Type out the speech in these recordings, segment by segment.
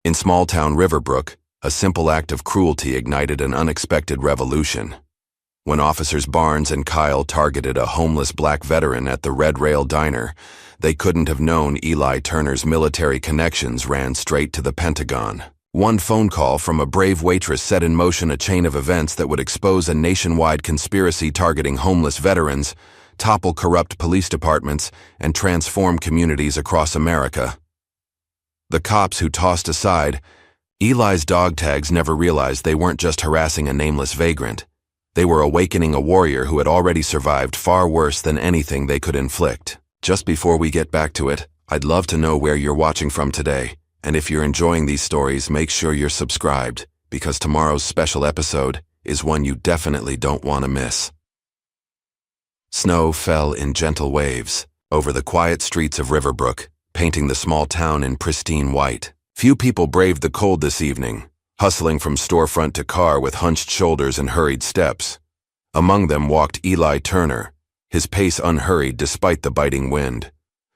In small-town Riverbrook, a simple act of cruelty ignited an unexpected revolution. When Officers Barnes and Kyle targeted a homeless black veteran at the Red Rail Diner, they couldn't have known Eli Turner's military connections ran straight to the Pentagon. One phone call from a brave waitress set in motion a chain of events that would expose a nationwide conspiracy targeting homeless veterans, topple corrupt police departments, and transform communities across America. The cops who tossed aside Eli's dog tags never realized they weren't just harassing a nameless vagrant. They were awakening a warrior who had already survived far worse than anything they could inflict. Just before we get back to it, I'd love to know where you're watching from today, and if you're enjoying these stories, make sure you're subscribed, because tomorrow's special episode is one you definitely don't want to miss. Snow fell in gentle waves over the quiet streets of Riverbrook, painting the small town in pristine white. Few people braved the cold this evening, hustling from storefront to car with hunched shoulders and hurried steps. Among them walked Eli Turner, his pace unhurried despite the biting wind.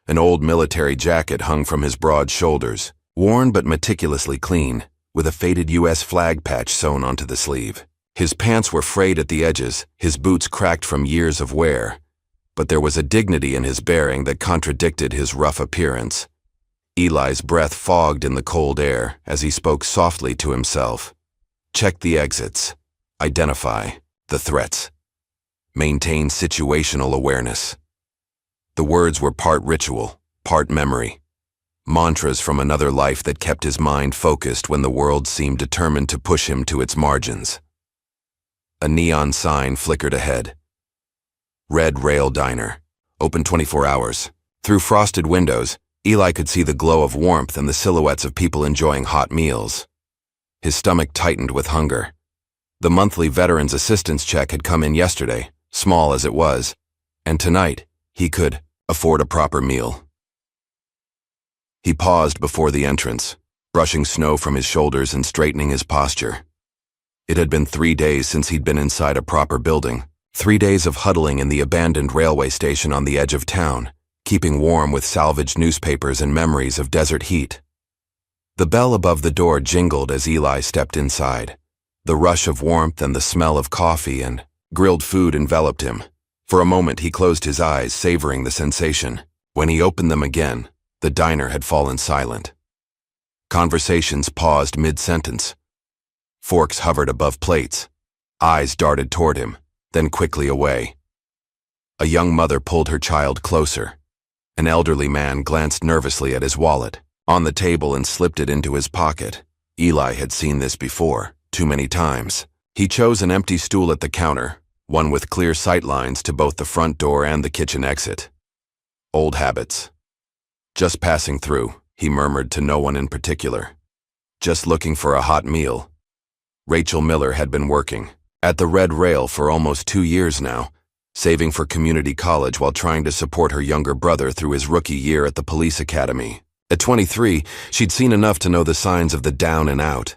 An old military jacket hung from his broad shoulders, worn but meticulously clean, with a faded U.S. flag patch sewn onto the sleeve. His pants were frayed at the edges, his boots cracked from years of wear, but there was a dignity in his bearing that contradicted his rough appearance. Eli's breath fogged in the cold air as he spoke softly to himself. Check the exits. Identify the threats. Maintain situational awareness. The words were part ritual, part memory. Mantras from another life that kept his mind focused when the world seemed determined to push him to its margins. A neon sign flickered ahead. Red Rail Diner. Open 24 hours. Through frosted windows, Eli could see the glow of warmth and the silhouettes of people enjoying hot meals. His stomach tightened with hunger. The monthly Veterans Assistance check had come in yesterday, small as it was, and tonight he could afford a proper meal. He paused before the entrance, brushing snow from his shoulders and straightening his posture. It had been 3 days since he'd been inside a proper building, 3 days of huddling in the abandoned railway station on the edge of town, keeping warm with salvaged newspapers and memories of desert heat. The bell above the door jingled as Eli stepped inside. The rush of warmth and the smell of coffee and grilled food enveloped him. For a moment he closed his eyes, savoring the sensation. When he opened them again, the diner had fallen silent. Conversations paused mid-sentence. Forks hovered above plates. Eyes darted toward him, then quickly away. A young mother pulled her child closer. An elderly man glanced nervously at his wallet, on the table, and slipped it into his pocket. Eli had seen this before, too many times. He chose an empty stool at the counter, one with clear sight lines to both the front door and the kitchen exit. Old habits. Just passing through, he murmured to no one in particular. Just looking for a hot meal. Rachel Miller had been working at the Red Rail for almost 2 years now, saving for community college while trying to support her younger brother through his rookie year at the police academy. At 23, she'd seen enough to know the signs of the down and out.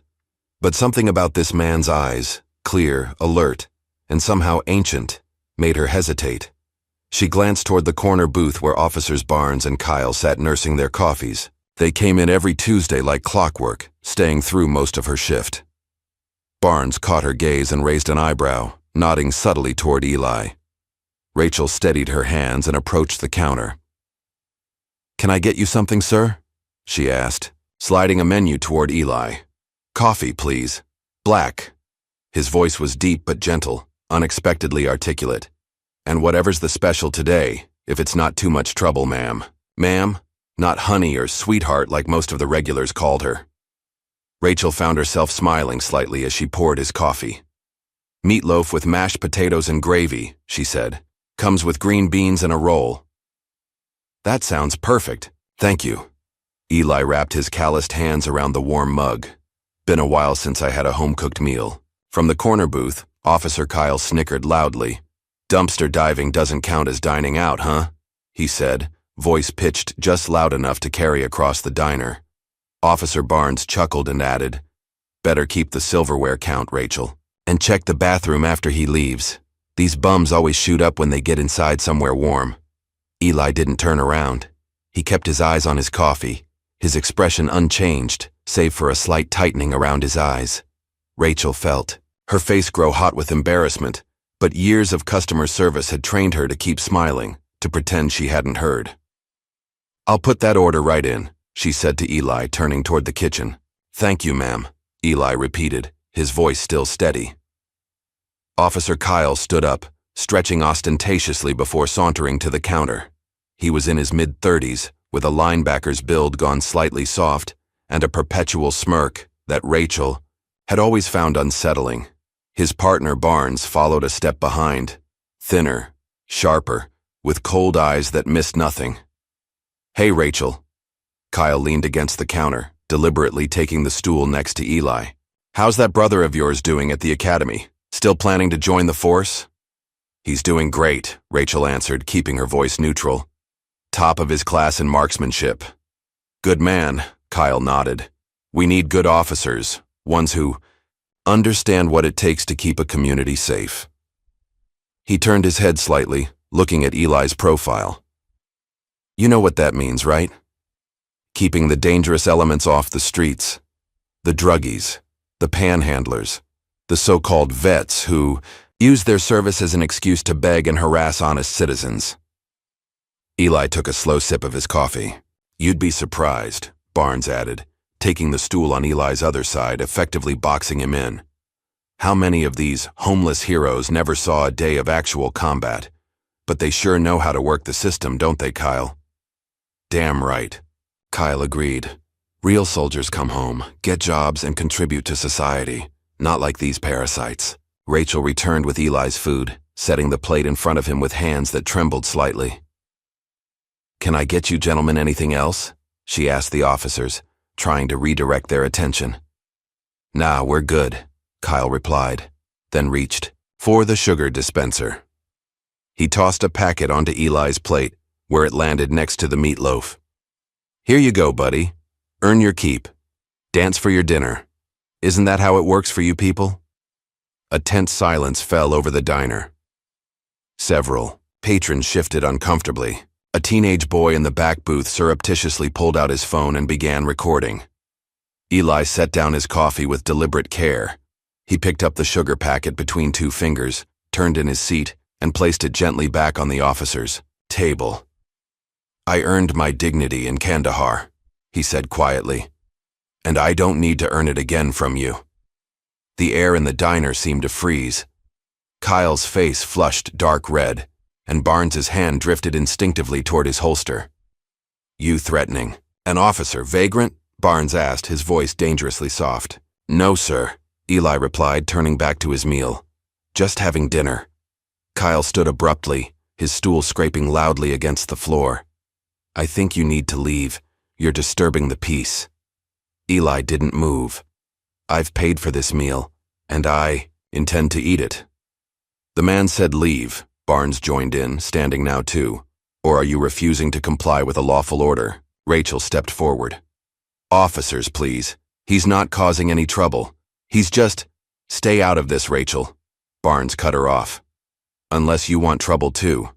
But something about this man's eyes, clear, alert, and somehow ancient, made her hesitate. She glanced toward the corner booth where Officers Barnes and Kyle sat nursing their coffees. They came in every Tuesday like clockwork, staying through most of her shift. Barnes caught her gaze and raised an eyebrow, nodding subtly toward Eli. Rachel steadied her hands and approached the counter. "Can I get you something, sir?" she asked, sliding a menu toward Eli. "Coffee, please. Black." His voice was deep but gentle, unexpectedly articulate. "And whatever's the special today, if it's not too much trouble, ma'am." Ma'am, not honey or sweetheart like most of the regulars called her. Rachel found herself smiling slightly as she poured his coffee. "Meatloaf with mashed potatoes and gravy," she said. "Comes with green beans and a roll." "That sounds perfect. Thank you." Eli wrapped his calloused hands around the warm mug. "Been a while since I had a home-cooked meal." From the corner booth, Officer Kyle snickered loudly. "Dumpster diving doesn't count as dining out, huh?" he said, voice pitched just loud enough to carry across the diner. Officer Barnes chuckled and added, "Better keep the silverware count, Rachel. And check the bathroom after he leaves. These bums always shoot up when they get inside somewhere warm." Eli didn't turn around. He kept his eyes on his coffee, his expression unchanged, save for a slight tightening around his eyes. Rachel felt her face grow hot with embarrassment, but years of customer service had trained her to keep smiling, to pretend she hadn't heard. "I'll put that order right in," she said to Eli, turning toward the kitchen. "Thank you, ma'am," Eli repeated, his voice still steady. Officer Kyle stood up, stretching ostentatiously before sauntering to the counter. He was in his mid-30s, with a linebacker's build gone slightly soft, and a perpetual smirk that Rachel had always found unsettling. His partner Barnes followed a step behind, thinner, sharper, with cold eyes that missed nothing. "Hey, Rachel." Kyle leaned against the counter, deliberately taking the stool next to Eli. "How's that brother of yours doing at the academy? Still planning to join the force?" "He's doing great," Rachel answered, keeping her voice neutral. "Top of his class in marksmanship." "Good man," Kyle nodded. "We need good officers, ones who understand what it takes to keep a community safe." He turned his head slightly, looking at Eli's profile. "You know what that means, right? Keeping the dangerous elements off the streets. The druggies, the panhandlers, the so-called vets who use their service as an excuse to beg and harass honest citizens." Eli took a slow sip of his coffee. "You'd be surprised," Barnes added, taking the stool on Eli's other side, effectively boxing him in. "How many of these homeless heroes never saw a day of actual combat? But they sure know how to work the system, don't they, Kyle?" "Damn right," Kyle agreed. "Real soldiers come home, get jobs, and contribute to society, not like these parasites." Rachel returned with Eli's food, setting the plate in front of him with hands that trembled slightly. "Can I get you gentlemen anything else?" she asked the officers, trying to redirect their attention. "Nah, we're good," Kyle replied, then reached for the sugar dispenser. He tossed a packet onto Eli's plate, where it landed next to the meatloaf. "Here you go, buddy. Earn your keep. Dance for your dinner. Isn't that how it works for you people?" A tense silence fell over the diner. Several patrons shifted uncomfortably. A teenage boy in the back booth surreptitiously pulled out his phone and began recording. Eli set down his coffee with deliberate care. He picked up the sugar packet between two fingers, turned in his seat, and placed it gently back on the officer's table. "I earned my dignity in Kandahar," he said quietly, "and I don't need to earn it again from you." The air in the diner seemed to freeze. Kyle's face flushed dark red, and Barnes's hand drifted instinctively toward his holster. "You threatening an officer, vagrant?" Barnes asked, his voice dangerously soft. "No, sir," Eli replied, turning back to his meal. "Just having dinner." Kyle stood abruptly, his stool scraping loudly against the floor. "I think you need to leave. You're disturbing the peace." Eli didn't move. "I've paid for this meal, and I intend to eat it." The man said leave. Barnes joined in, standing now too. "Or are you refusing to comply with a lawful order?" Rachel stepped forward. "Officers, please. He's not causing any trouble. He's just—" "Stay out of this, Rachel." Barnes cut her off. "Unless you want trouble too.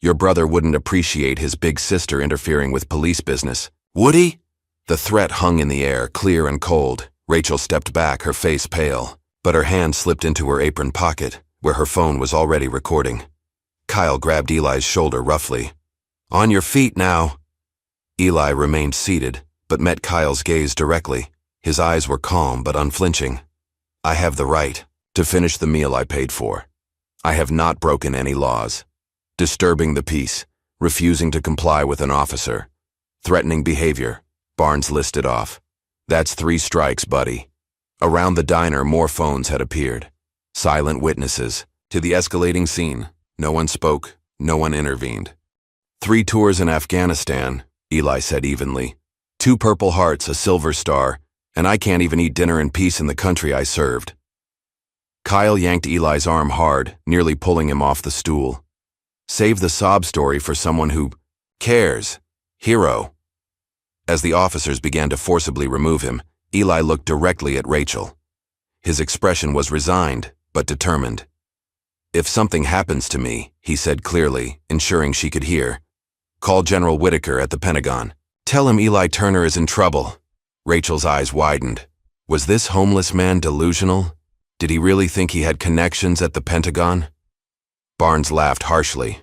Your brother wouldn't appreciate his big sister interfering with police business. Would he?" The threat hung in the air, clear and cold. Rachel stepped back, her face pale, but her hand slipped into her apron pocket, where her phone was already recording. Kyle grabbed Eli's shoulder roughly. "On your feet now." Eli remained seated, but met Kyle's gaze directly. His eyes were calm but unflinching. "I have the right to finish the meal I paid for. I have not broken any laws. Disturbing the peace, refusing to comply with an officer, threatening behavior," Barnes listed off. "That's 3 strikes, buddy." Around the diner, more phones had appeared. Silent witnesses to the escalating scene. No one spoke, no one intervened. 3 tours in Afghanistan, Eli said evenly. 2 Purple Hearts, a Silver Star, and I can't even eat dinner in peace in the country I served. Kyle yanked Eli's arm hard, nearly pulling him off the stool. "Save the sob story for someone who cares. Hero." As the officers began to forcibly remove him, Eli looked directly at Rachel. His expression was resigned, but determined. "If something happens to me," he said clearly, ensuring she could hear, "call General Whitaker at the Pentagon. Tell him Eli Turner is in trouble. Rachel's eyes widened. Was this homeless man delusional? Did he really think he had connections at the Pentagon? Barnes laughed harshly.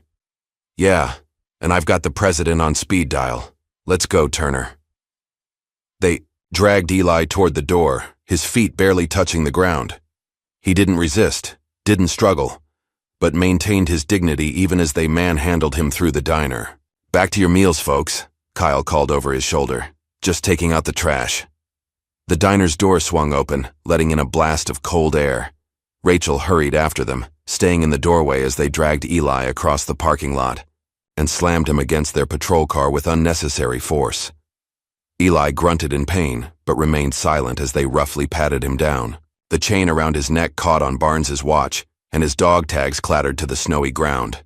Yeah, and I've got the president on speed dial. Let's go, Turner. They dragged Eli toward the door, his feet barely touching the ground. He didn't resist, didn't struggle, but maintained his dignity even as they manhandled him through the diner. Back to your meals, folks, Kyle called over his shoulder. Just taking out the trash. The diner's door swung open, letting in a blast of cold air. Rachel hurried after them, staying in the doorway as they dragged Eli across the parking lot and slammed him against their patrol car with unnecessary force. Eli grunted in pain, but remained silent as they roughly patted him down. The chain around his neck caught on Barnes's watch, and his dog tags clattered to the snowy ground.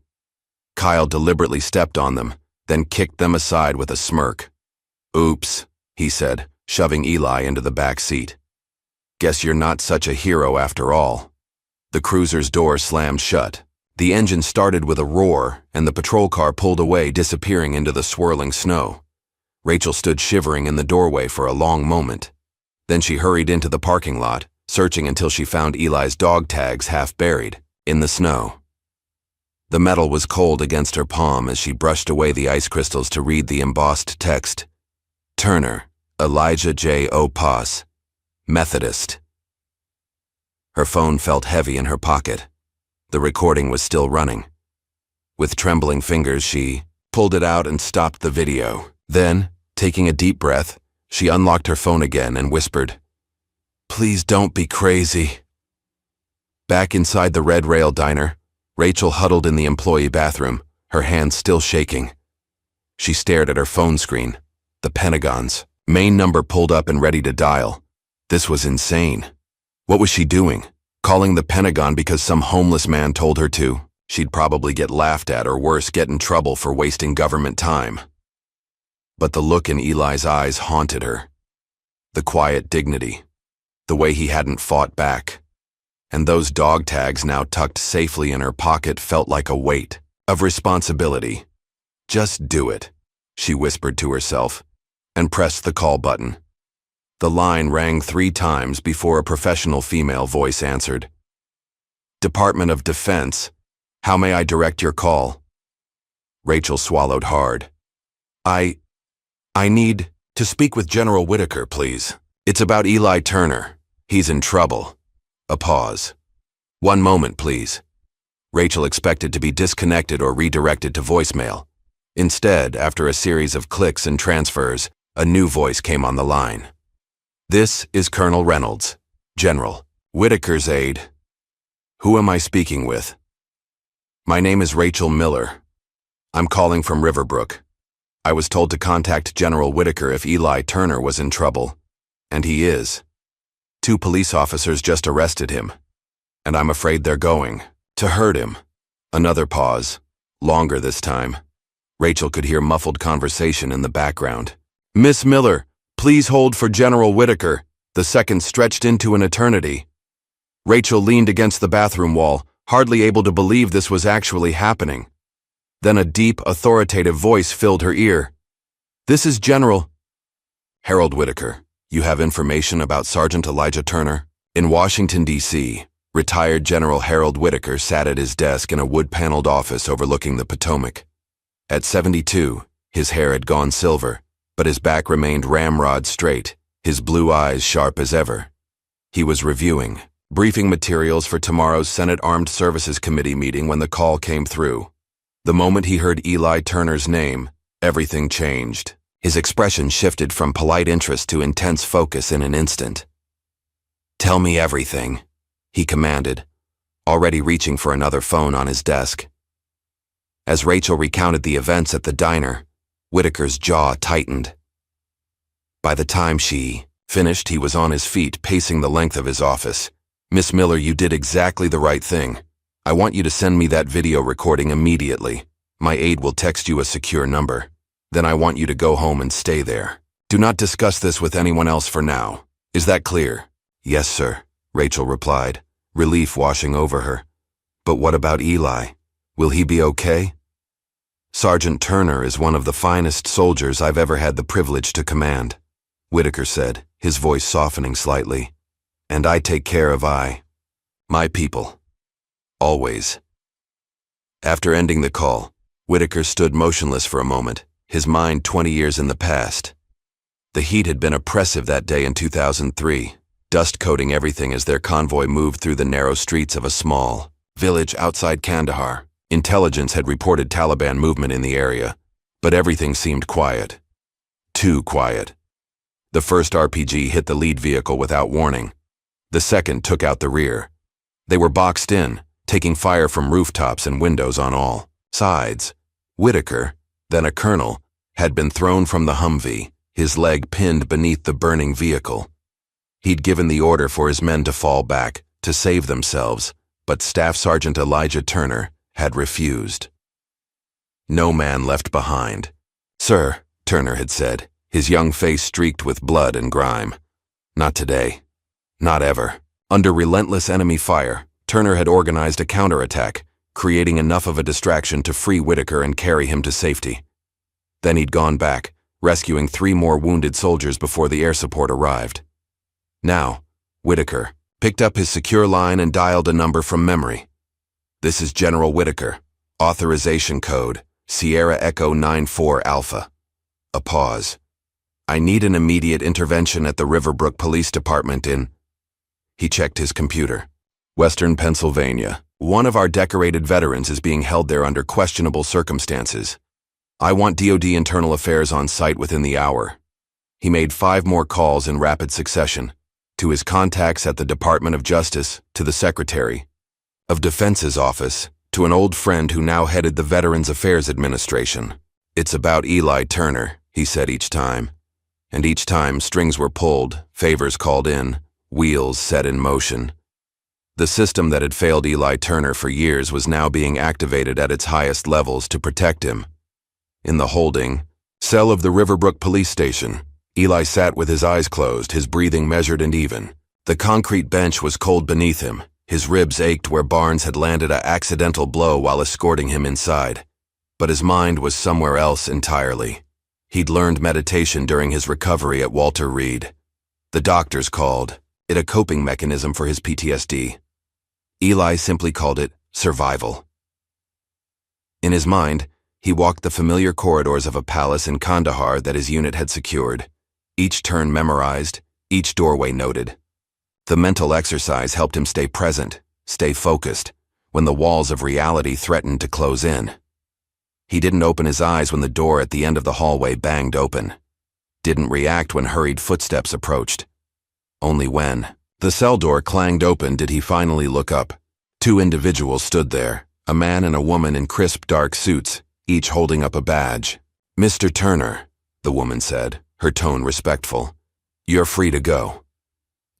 Kyle deliberately stepped on them, then kicked them aside with a smirk. Oops, he said, shoving Eli into the back seat. Guess you're not such a hero after all. The cruiser's door slammed shut. The engine started with a roar, and the patrol car pulled away, disappearing into the swirling snow. Rachel stood shivering in the doorway for a long moment. Then she hurried into the parking lot, searching until she found Eli's dog tags half buried in the snow. The metal was cold against her palm as she brushed away the ice crystals to read the embossed text. Turner, Elijah J. O. Paz, Methodist. Her phone felt heavy in her pocket. The recording was still running. With trembling fingers, she pulled it out and stopped the video. Then, taking a deep breath, she unlocked her phone again and whispered, "Please don't be crazy." Back inside the Red Rail diner, Rachel huddled in the employee bathroom, her hands still shaking. She stared at her phone screen. The Pentagon's main number pulled up and ready to dial. This was insane. What was she doing? Calling the Pentagon because some homeless man told her to? She'd probably get laughed at or worse, get in trouble for wasting government time. But the look in Eli's eyes haunted her. The quiet dignity. The way he hadn't fought back. And those dog tags now tucked safely in her pocket felt like a weight of responsibility. Just do it, she whispered to herself, and pressed the call button. The line rang 3 times before a professional female voice answered. Department of Defense, how may I direct your call? Rachel swallowed hard. I need to speak with General Whitaker, please. It's about Eli Turner. He's in trouble. A pause. One moment, please. Rachel expected to be disconnected or redirected to voicemail. Instead, after a series of clicks and transfers, a new voice came on the line. This is Colonel Reynolds, General Whitaker's aide. Who am I speaking with? My name is Rachel Miller. I'm calling from Riverbrook. I was told to contact General Whitaker if Eli Turner was in trouble, and he is. 2 police officers just arrested him, and I'm afraid they're going to hurt him. Another pause, longer this time. Rachel could hear muffled conversation in the background. Miss Miller, please hold for General Whitaker. The seconds stretched into an eternity. Rachel leaned against the bathroom wall, hardly able to believe this was actually happening. Then a deep, authoritative voice filled her ear. This is General Harold Whitaker. You have information about Sergeant Elijah Turner? In Washington, D.C., retired General Harold Whitaker sat at his desk in a wood-paneled office overlooking the Potomac. At 72, his hair had gone silver, but his back remained ramrod straight, his blue eyes sharp as ever. He was reviewing briefing materials for tomorrow's Senate Armed Services Committee meeting when the call came through. The moment he heard Eli Turner's name, everything changed. His expression shifted from polite interest to intense focus in an instant. Tell me everything, he commanded, already reaching for another phone on his desk. As Rachel recounted the events at the diner, Whitaker's jaw tightened. By the time she finished, he was on his feet, pacing the length of his office. Miss Miller, you did exactly the right thing. I want you to send me that video recording immediately. My aide will text you a secure number. Then I want you to go home and stay there. Do not discuss this with anyone else for now. Is that clear? Yes, sir, Rachel replied, relief washing over her. But what about Eli? Will he be okay? Sergeant Turner is one of the finest soldiers I've ever had the privilege to command, Whitaker said, his voice softening slightly. And I take care of my people. Always. After ending the call, Whitaker stood motionless for a moment, his mind 20 years in the past. The heat had been oppressive that day in 2003, dust coating everything as their convoy moved through the narrow streets of a small village outside Kandahar. Intelligence had reported Taliban movement in the area, but everything seemed quiet. Too quiet. The first RPG hit the lead vehicle without warning. The second took out the rear. They were boxed in, taking fire from rooftops and windows on all sides. Whitaker, then a colonel, had been thrown from the Humvee, his leg pinned beneath the burning vehicle. He'd given the order for his men to fall back, to save themselves, but Staff Sergeant Elijah Turner had refused. No man left behind. "Sir," Turner had said, his young face streaked with blood and grime. "Not today. Not ever." Under relentless enemy fire, Turner had organized a counterattack, creating enough of a distraction to free Whitaker and carry him to safety. Then he'd gone back, rescuing 3 more wounded soldiers before the air support arrived. Now, Whitaker picked up his secure line and dialed a number from memory. "This is General Whitaker. Authorization code, Sierra Echo 94 Alpha." A pause. "I need an immediate intervention at the Riverbrook Police Department in..." He checked his computer. "Western Pennsylvania. One of our decorated veterans is being held there under questionable circumstances. I want DoD Internal Affairs on site within the hour." He made 5 more calls in rapid succession, to his contacts at the Department of Justice, to the Secretary of Defense's office, to an old friend who now headed the Veterans Affairs Administration. "It's about Eli Turner," he said each time. And each time strings were pulled, favors called in, wheels set in motion. The system that had failed Eli Turner for years was now being activated at its highest levels to protect him. In the holding cell of the Riverbrook Police Station, Eli sat with his eyes closed, his breathing measured and even. The concrete bench was cold beneath him. His ribs ached where Barnes had landed an accidental blow while escorting him inside. But his mind was somewhere else entirely. He'd learned meditation during his recovery at Walter Reed. The doctors called it a coping mechanism for his PTSD. Eli simply called it survival. In his mind, he walked the familiar corridors of a palace in Kandahar that his unit had secured, each turn memorized, each doorway noted. The mental exercise helped him stay present, stay focused, when the walls of reality threatened to close in. He didn't open his eyes when the door at the end of the hallway banged open. Didn't react when hurried footsteps approached. Only when the cell door clanged open did he finally look up. 2 individuals stood there, a man and a woman in crisp dark suits, each holding up a badge. "Mr. Turner," the woman said, her tone respectful. "You're free to go."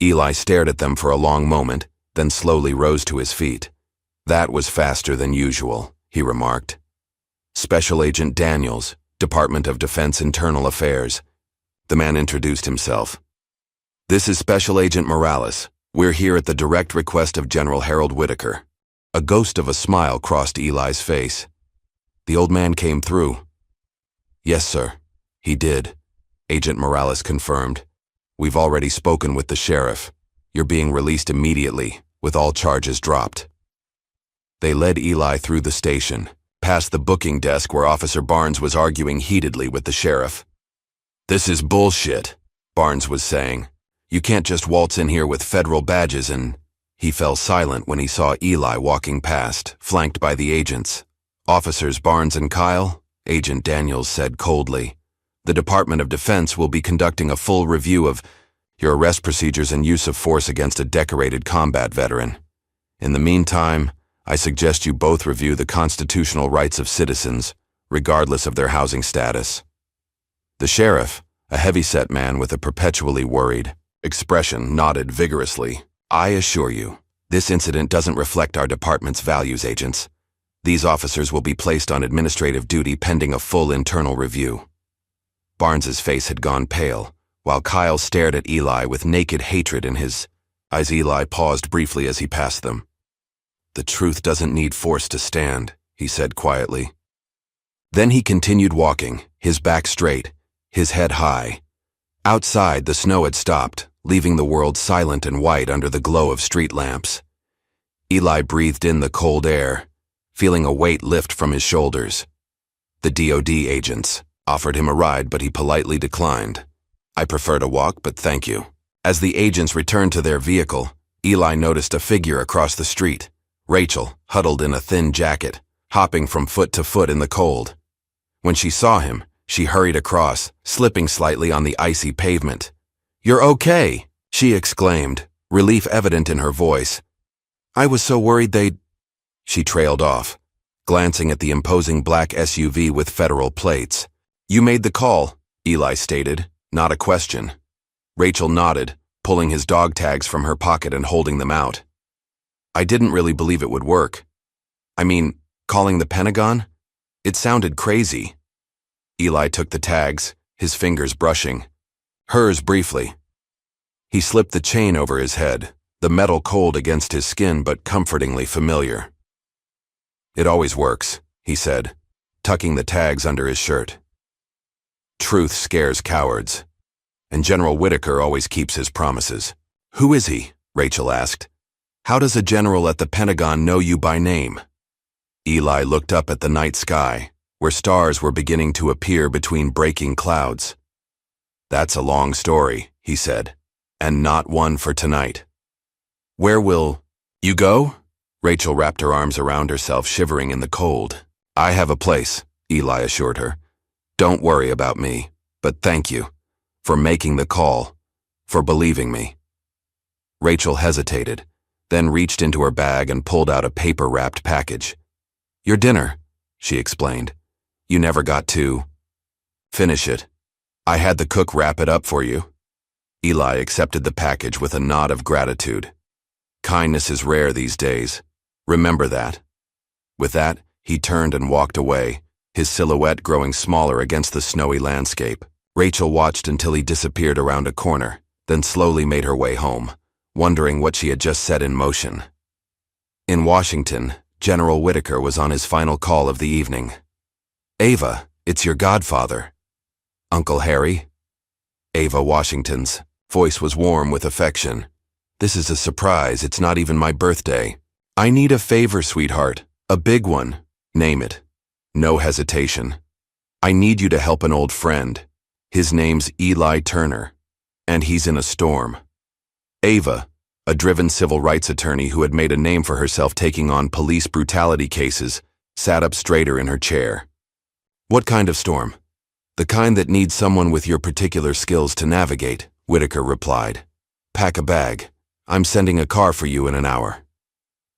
Eli stared at them for a long moment, then slowly rose to his feet. "That was faster than usual," he remarked. "Special Agent Daniels, Department of Defense Internal Affairs." The man introduced himself. "This is Special Agent Morales. We're here at the direct request of General Harold Whitaker." A ghost of a smile crossed Eli's face. The old man came through. "Yes, sir, he did," Agent Morales confirmed. "We've already spoken with the sheriff. You're being released immediately, with all charges dropped." They led Eli through the station, past the booking desk where Officer Barnes was arguing heatedly with the sheriff. "This is bullshit," Barnes was saying. "You can't just waltz in here with federal badges and..." He fell silent when he saw Eli walking past, flanked by the agents. "Officers Barnes and Kyle," Agent Daniels said coldly, "the Department of Defense will be conducting a full review of your arrest procedures and use of force against a decorated combat veteran. In the meantime, I suggest you both review the constitutional rights of citizens, regardless of their housing status." The sheriff, a heavy-set man with a perpetually worried expression, nodded vigorously. "I assure you, this incident doesn't reflect our department's values, agents. These officers will be placed on administrative duty pending a full internal review." Barnes's face had gone pale, while Kyle stared at Eli with naked hatred in his eyes. Eli paused briefly as he passed them. "The truth doesn't need force to stand," he said quietly. Then he continued walking, his back straight, his head high. Outside, the snow had stopped, leaving the world silent and white under the glow of street lamps. Eli breathed in the cold air, feeling a weight lift from his shoulders. The DOD agents offered him a ride, but he politely declined. "I prefer to walk, but thank you." As the agents returned to their vehicle, Eli noticed a figure across the street, Rachel, huddled in a thin jacket, hopping from foot to foot in the cold. When she saw him, she hurried across, slipping slightly on the icy pavement. "You're okay," she exclaimed, relief evident in her voice. "I was so worried they'd—" She trailed off, glancing at the imposing black SUV with federal plates. "You made the call," Eli stated, not a question. Rachel nodded, pulling his dog tags from her pocket and holding them out. "I didn't really believe it would work. I mean, calling the Pentagon? It sounded crazy." Eli took the tags, his fingers brushing. Hers briefly. He slipped the chain over his head, the metal cold against his skin but comfortingly familiar. "It always works," he said, tucking the tags under his shirt. "Truth scares cowards. And General Whitaker always keeps his promises." "Who is he?" Rachel asked. "How does a general at the Pentagon know you by name?" Eli looked up at the night sky, where stars were beginning to appear between breaking clouds. "That's a long story," he said, "and not one for tonight." "Where will you go?" Rachel wrapped her arms around herself, shivering in the cold. "I have a place," Eli assured her. "Don't worry about me, but thank you for making the call, for believing me." Rachel hesitated, then reached into her bag and pulled out a paper-wrapped package. "Your dinner," she explained. "You never got to finish it. I had the cook wrap it up for you." Eli accepted the package with a nod of gratitude. Kindness is rare these days. Remember that. With that, he turned and walked away, his silhouette growing smaller against the snowy landscape. Rachel watched until he disappeared around a corner, then slowly made her way home, wondering what she had just set in motion. In Washington, General Whitaker was on his final call of the evening. "Ava, it's your godfather." "Uncle Harry?" Ava Washington's voice was warm with affection. "This is a surprise. It's not even my birthday. I need a favor, sweetheart. A big one. Name it." No hesitation. "I need you to help an old friend. His name's Eli Turner, and he's in a storm." Ava, a driven civil rights attorney who had made a name for herself taking on police brutality cases, sat up straighter in her chair. "What kind of storm?" "The kind that needs someone with your particular skills to navigate," Whitaker replied. "Pack a bag. I'm sending a car for you in an hour.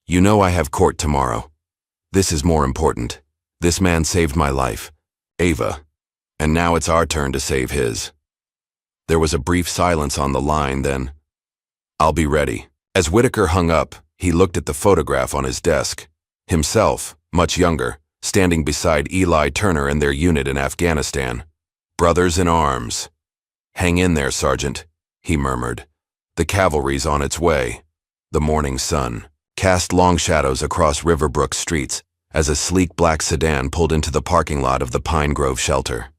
You know I have court tomorrow. This is more important. This man saved my life, Ava, and now it's our turn to save his." There was a brief silence on the line, then, "I'll be ready." As Whitaker hung up, he looked at the photograph on his desk. Himself, much younger, standing beside Eli Turner and their unit in Afghanistan. Brothers in arms. "Hang in there, Sergeant," he murmured. "The cavalry's on its way." The morning sun cast long shadows across Riverbrook streets as a sleek black sedan pulled into the parking lot of the Pine Grove shelter.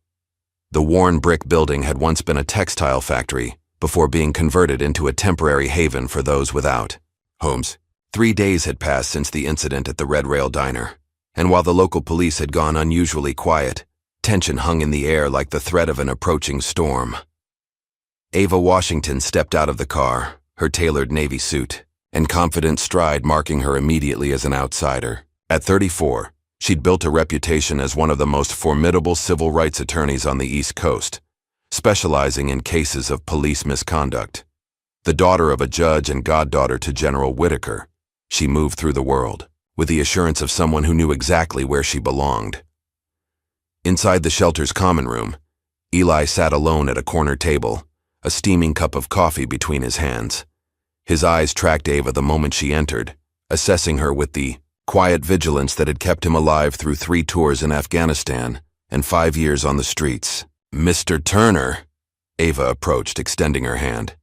The worn brick building had once been a textile factory before being converted into a temporary haven for those without homes. 3 days had passed since the incident at the Red Rail Diner, and while the local police had gone unusually quiet, tension hung in the air like the threat of an approaching storm. Ava Washington stepped out of the car, her tailored navy suit and confident stride marking her immediately as an outsider. At 34, she'd built a reputation as one of the most formidable civil rights attorneys on the East Coast, specializing in cases of police misconduct. The daughter of a judge and goddaughter to General Whitaker, she moved through the world with the assurance of someone who knew exactly where she belonged. Inside the shelter's common room, Eli sat alone at a corner table, a steaming cup of coffee between his hands. His eyes tracked Ava the moment she entered, assessing her with the quiet vigilance that had kept him alive through 3 tours in Afghanistan and 5 years on the streets. "Mr. Turner," Ava approached, extending her hand.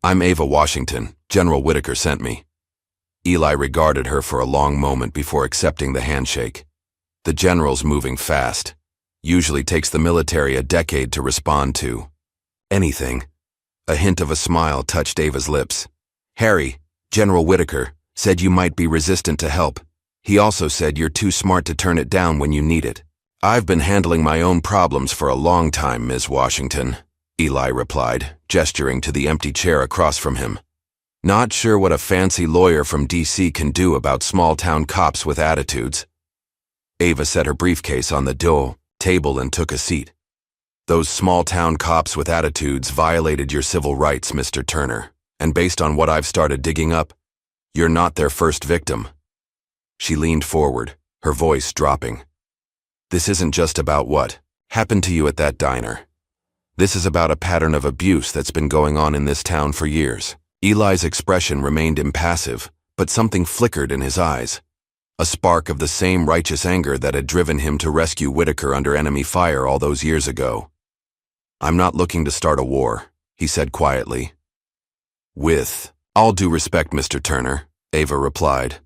"I'm Ava Washington. General Whitaker sent me." Eli regarded her for a long moment before accepting the handshake. The general's moving fast. Usually takes the military a decade to respond to anything. A hint of a smile touched Ava's lips. Harry, General Whitaker, said you might be resistant to help. He also said you're too smart to turn it down when you need it. I've been handling my own problems for a long time, Ms. Washington, Eli replied, gesturing to the empty chair across from him. Not sure what a fancy lawyer from D.C. can do about small-town cops with attitudes. Ava set her briefcase on the table and took a seat. Those small-town cops with attitudes violated your civil rights, Mr. Turner, and based on what I've started digging up, you're not their first victim. She leaned forward, her voice dropping. This isn't just about what happened to you at that diner. This is about a pattern of abuse that's been going on in this town for years. Eli's expression remained impassive, but something flickered in his eyes. A spark of the same righteous anger that had driven him to rescue Whitaker under enemy fire all those years ago. I'm not looking to start a war, he said quietly. With all due respect, Mr. Turner, Ava replied.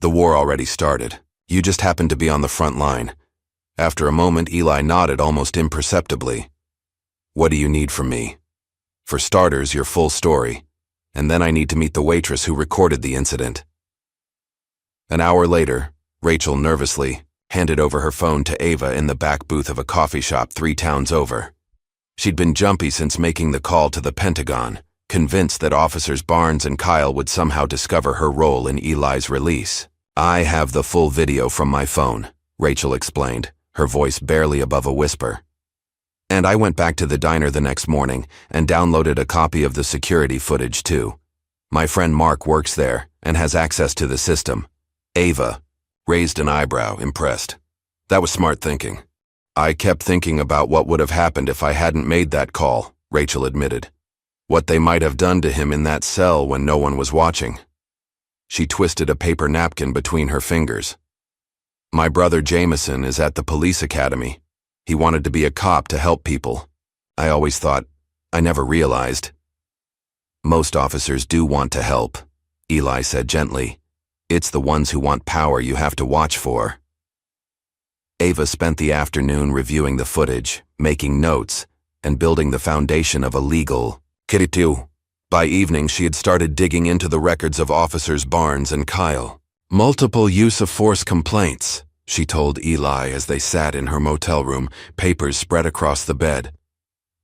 The war already started. You just happened to be on the front line. After a moment, Eli nodded almost imperceptibly. What do you need from me? For starters, your full story, and then I need to meet the waitress who recorded the incident. An hour later, Rachel nervously handed over her phone to Ava in the back booth of a coffee shop 3 towns over. She'd been jumpy since making the call to the Pentagon, convinced that Officers Barnes and Kyle would somehow discover her role in Eli's release. I have the full video from my phone, Rachel explained, her voice barely above a whisper. And I went back to the diner the next morning and downloaded a copy of the security footage too. My friend Mark works there and has access to the system. Ava raised an eyebrow, impressed. That was smart thinking. I kept thinking about what would have happened if I hadn't made that call, Rachel admitted. What they might have done to him in that cell when no one was watching. She twisted a paper napkin between her fingers. My brother Jameson is at the police academy. He wanted to be a cop to help people. I always thought, I never realized. Most officers do want to help, Eli said gently. It's the ones who want power you have to watch for. Ava spent the afternoon reviewing the footage, making notes, and building the foundation of a legal kiritu. By evening, she had started digging into the records of Officers Barnes and Kyle. Multiple use-of-force complaints, she told Eli as they sat in her motel room, papers spread across the bed.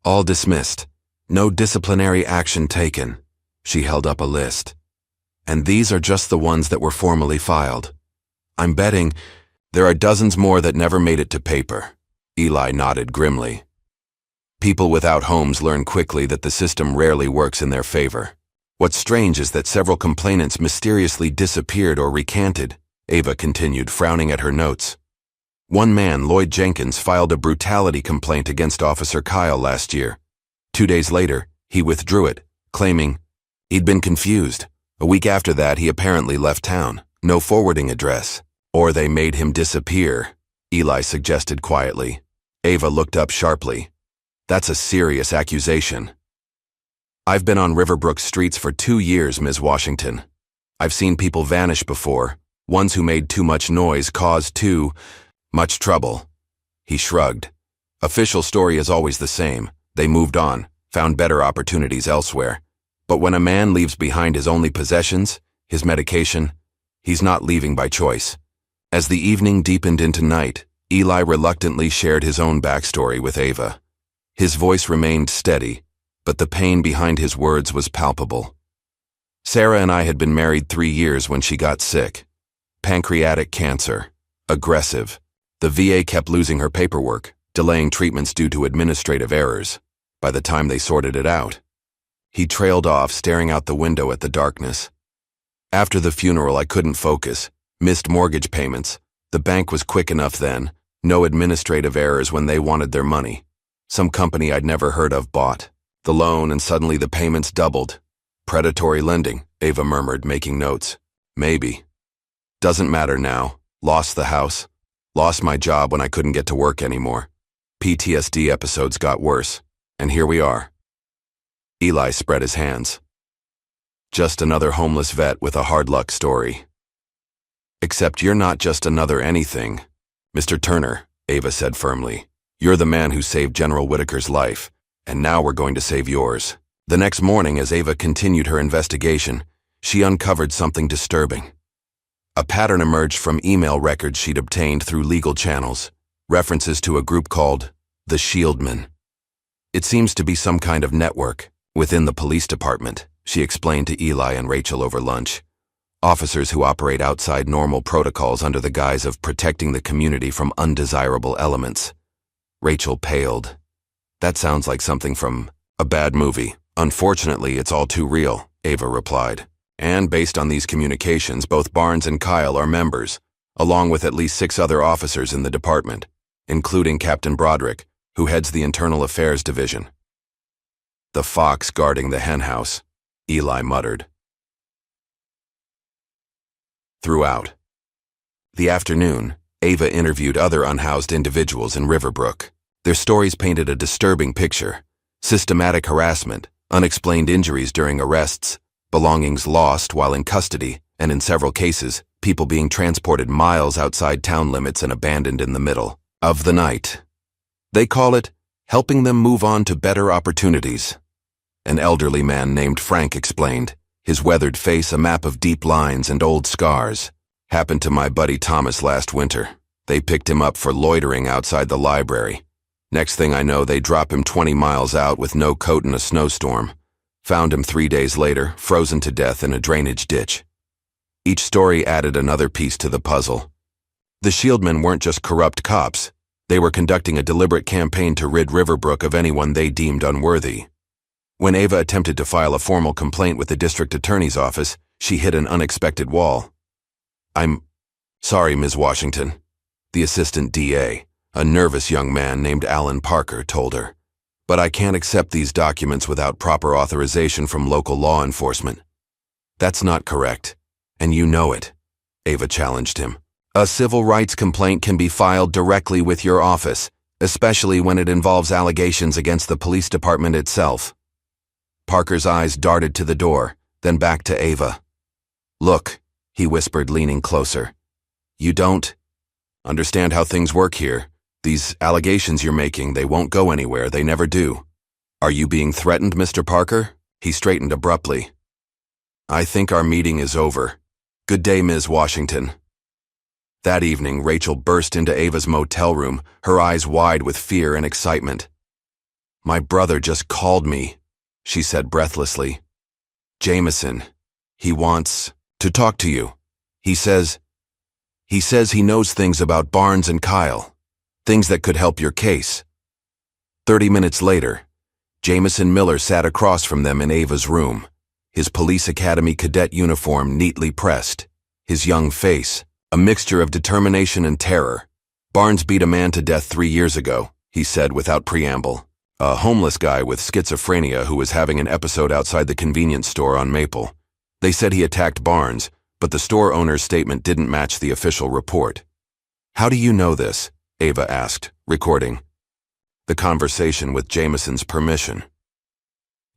All dismissed. No disciplinary action taken. She held up a list. And these are just the ones that were formally filed. I'm betting there are dozens more that never made it to paper. Eli nodded grimly. People without homes learn quickly that the system rarely works in their favor. What's strange is that several complainants mysteriously disappeared or recanted, Ava continued, frowning at her notes. One man, Lloyd Jenkins, filed a brutality complaint against Officer Kyle last year. 2 days later, he withdrew it, claiming he'd been confused. A week after that, he apparently left town. No forwarding address. Or they made him disappear, Eli suggested quietly. Ava looked up sharply. That's a serious accusation. I've been on Riverbrook streets for 2 years, Ms. Washington. I've seen people vanish before. Ones who made too much noise caused too much trouble. He shrugged. Official story is always the same. They moved on, found better opportunities elsewhere. But when a man leaves behind his only possessions, his medication, he's not leaving by choice. As the evening deepened into night, Eli reluctantly shared his own backstory with Ava. His voice remained steady, but the pain behind his words was palpable. Sarah and I had been married 3 years when she got sick. Pancreatic cancer. Aggressive. The VA kept losing her paperwork, delaying treatments due to administrative errors. By the time they sorted it out, he trailed off, staring out the window at the darkness. After the funeral, I couldn't focus. Missed mortgage payments. The bank was quick enough then. No administrative errors when they wanted their money. Some company I'd never heard of bought the loan, and suddenly the payments doubled. Predatory lending, Ava murmured, making notes. Maybe. Doesn't matter now. Lost the house. Lost my job when I couldn't get to work anymore. PTSD episodes got worse. And here we are. Eli spread his hands. Just another homeless vet with a hard luck story. Except you're not just another anything. Mr. Turner, Ava said firmly. You're the man who saved General Whitaker's life, and now we're going to save yours." The next morning, as Ava continued her investigation, she uncovered something disturbing. A pattern emerged from email records she'd obtained through legal channels, references to a group called the Shieldmen. "It seems to be some kind of network within the police department," she explained to Eli and Rachel over lunch. "Officers who operate outside normal protocols under the guise of protecting the community from undesirable elements." Rachel paled. "That sounds like something from a bad movie. Unfortunately, it's all too real," Ava replied. "And based on these communications, both Barnes and Kyle are members, along with at least 6 other officers in the department, including Captain Broderick, who heads the Internal Affairs Division." "The fox guarding the henhouse," Eli muttered. Throughout the afternoon, Ava interviewed other unhoused individuals in Riverbrook. Their stories painted a disturbing picture: systematic harassment, unexplained injuries during arrests, belongings lost while in custody, and in several cases, people being transported miles outside town limits and abandoned in the middle of the night. They call it helping them move on to better opportunities. An elderly man named Frank explained, his weathered face a map of deep lines and old scars. "Happened to my buddy Thomas last winter. They picked him up for loitering outside the library. Next thing I know, they drop him 20 miles out with no coat in a snowstorm. Found him 3 days later, frozen to death in a drainage ditch." Each story added another piece to the puzzle. The Shieldmen weren't just corrupt cops. They were conducting a deliberate campaign to rid Riverbrook of anyone they deemed unworthy. When Ava attempted to file a formal complaint with the district attorney's office, she hit an unexpected wall. "I'm sorry, Ms. Washington," the assistant DA, a nervous young man named Alan Parker, told her. "But I can't accept these documents without proper authorization from local law enforcement." "That's not correct, and you know it," Ava challenged him. "A civil rights complaint can be filed directly with your office, especially when it involves allegations against the police department itself." Parker's eyes darted to the door, then back to Ava. "Look," he whispered, leaning closer. "You don't understand how things work here. These allegations you're making, they won't go anywhere, they never do. Are you being threatened, Mr. Parker?" He straightened abruptly. "I think our meeting is over. Good day, Ms. Washington." That evening, Rachel burst into Ava's motel room, her eyes wide with fear and excitement. "My brother just called me," she said breathlessly. "Jameson. He wants to talk to you. He says he knows things about Barnes and Kyle. Things that could help your case." 30 minutes later, Jameson Miller sat across from them in Ava's room, his police academy cadet uniform neatly pressed, his young face a mixture of determination and terror. "Barnes beat a man to death 3 years ago," he said without preamble. "A homeless guy with schizophrenia who was having an episode outside the convenience store on Maple. They said he attacked Barnes, but the store owner's statement didn't match the official report." "How do you know this?" Ava asked, recording the conversation with Jameson's permission.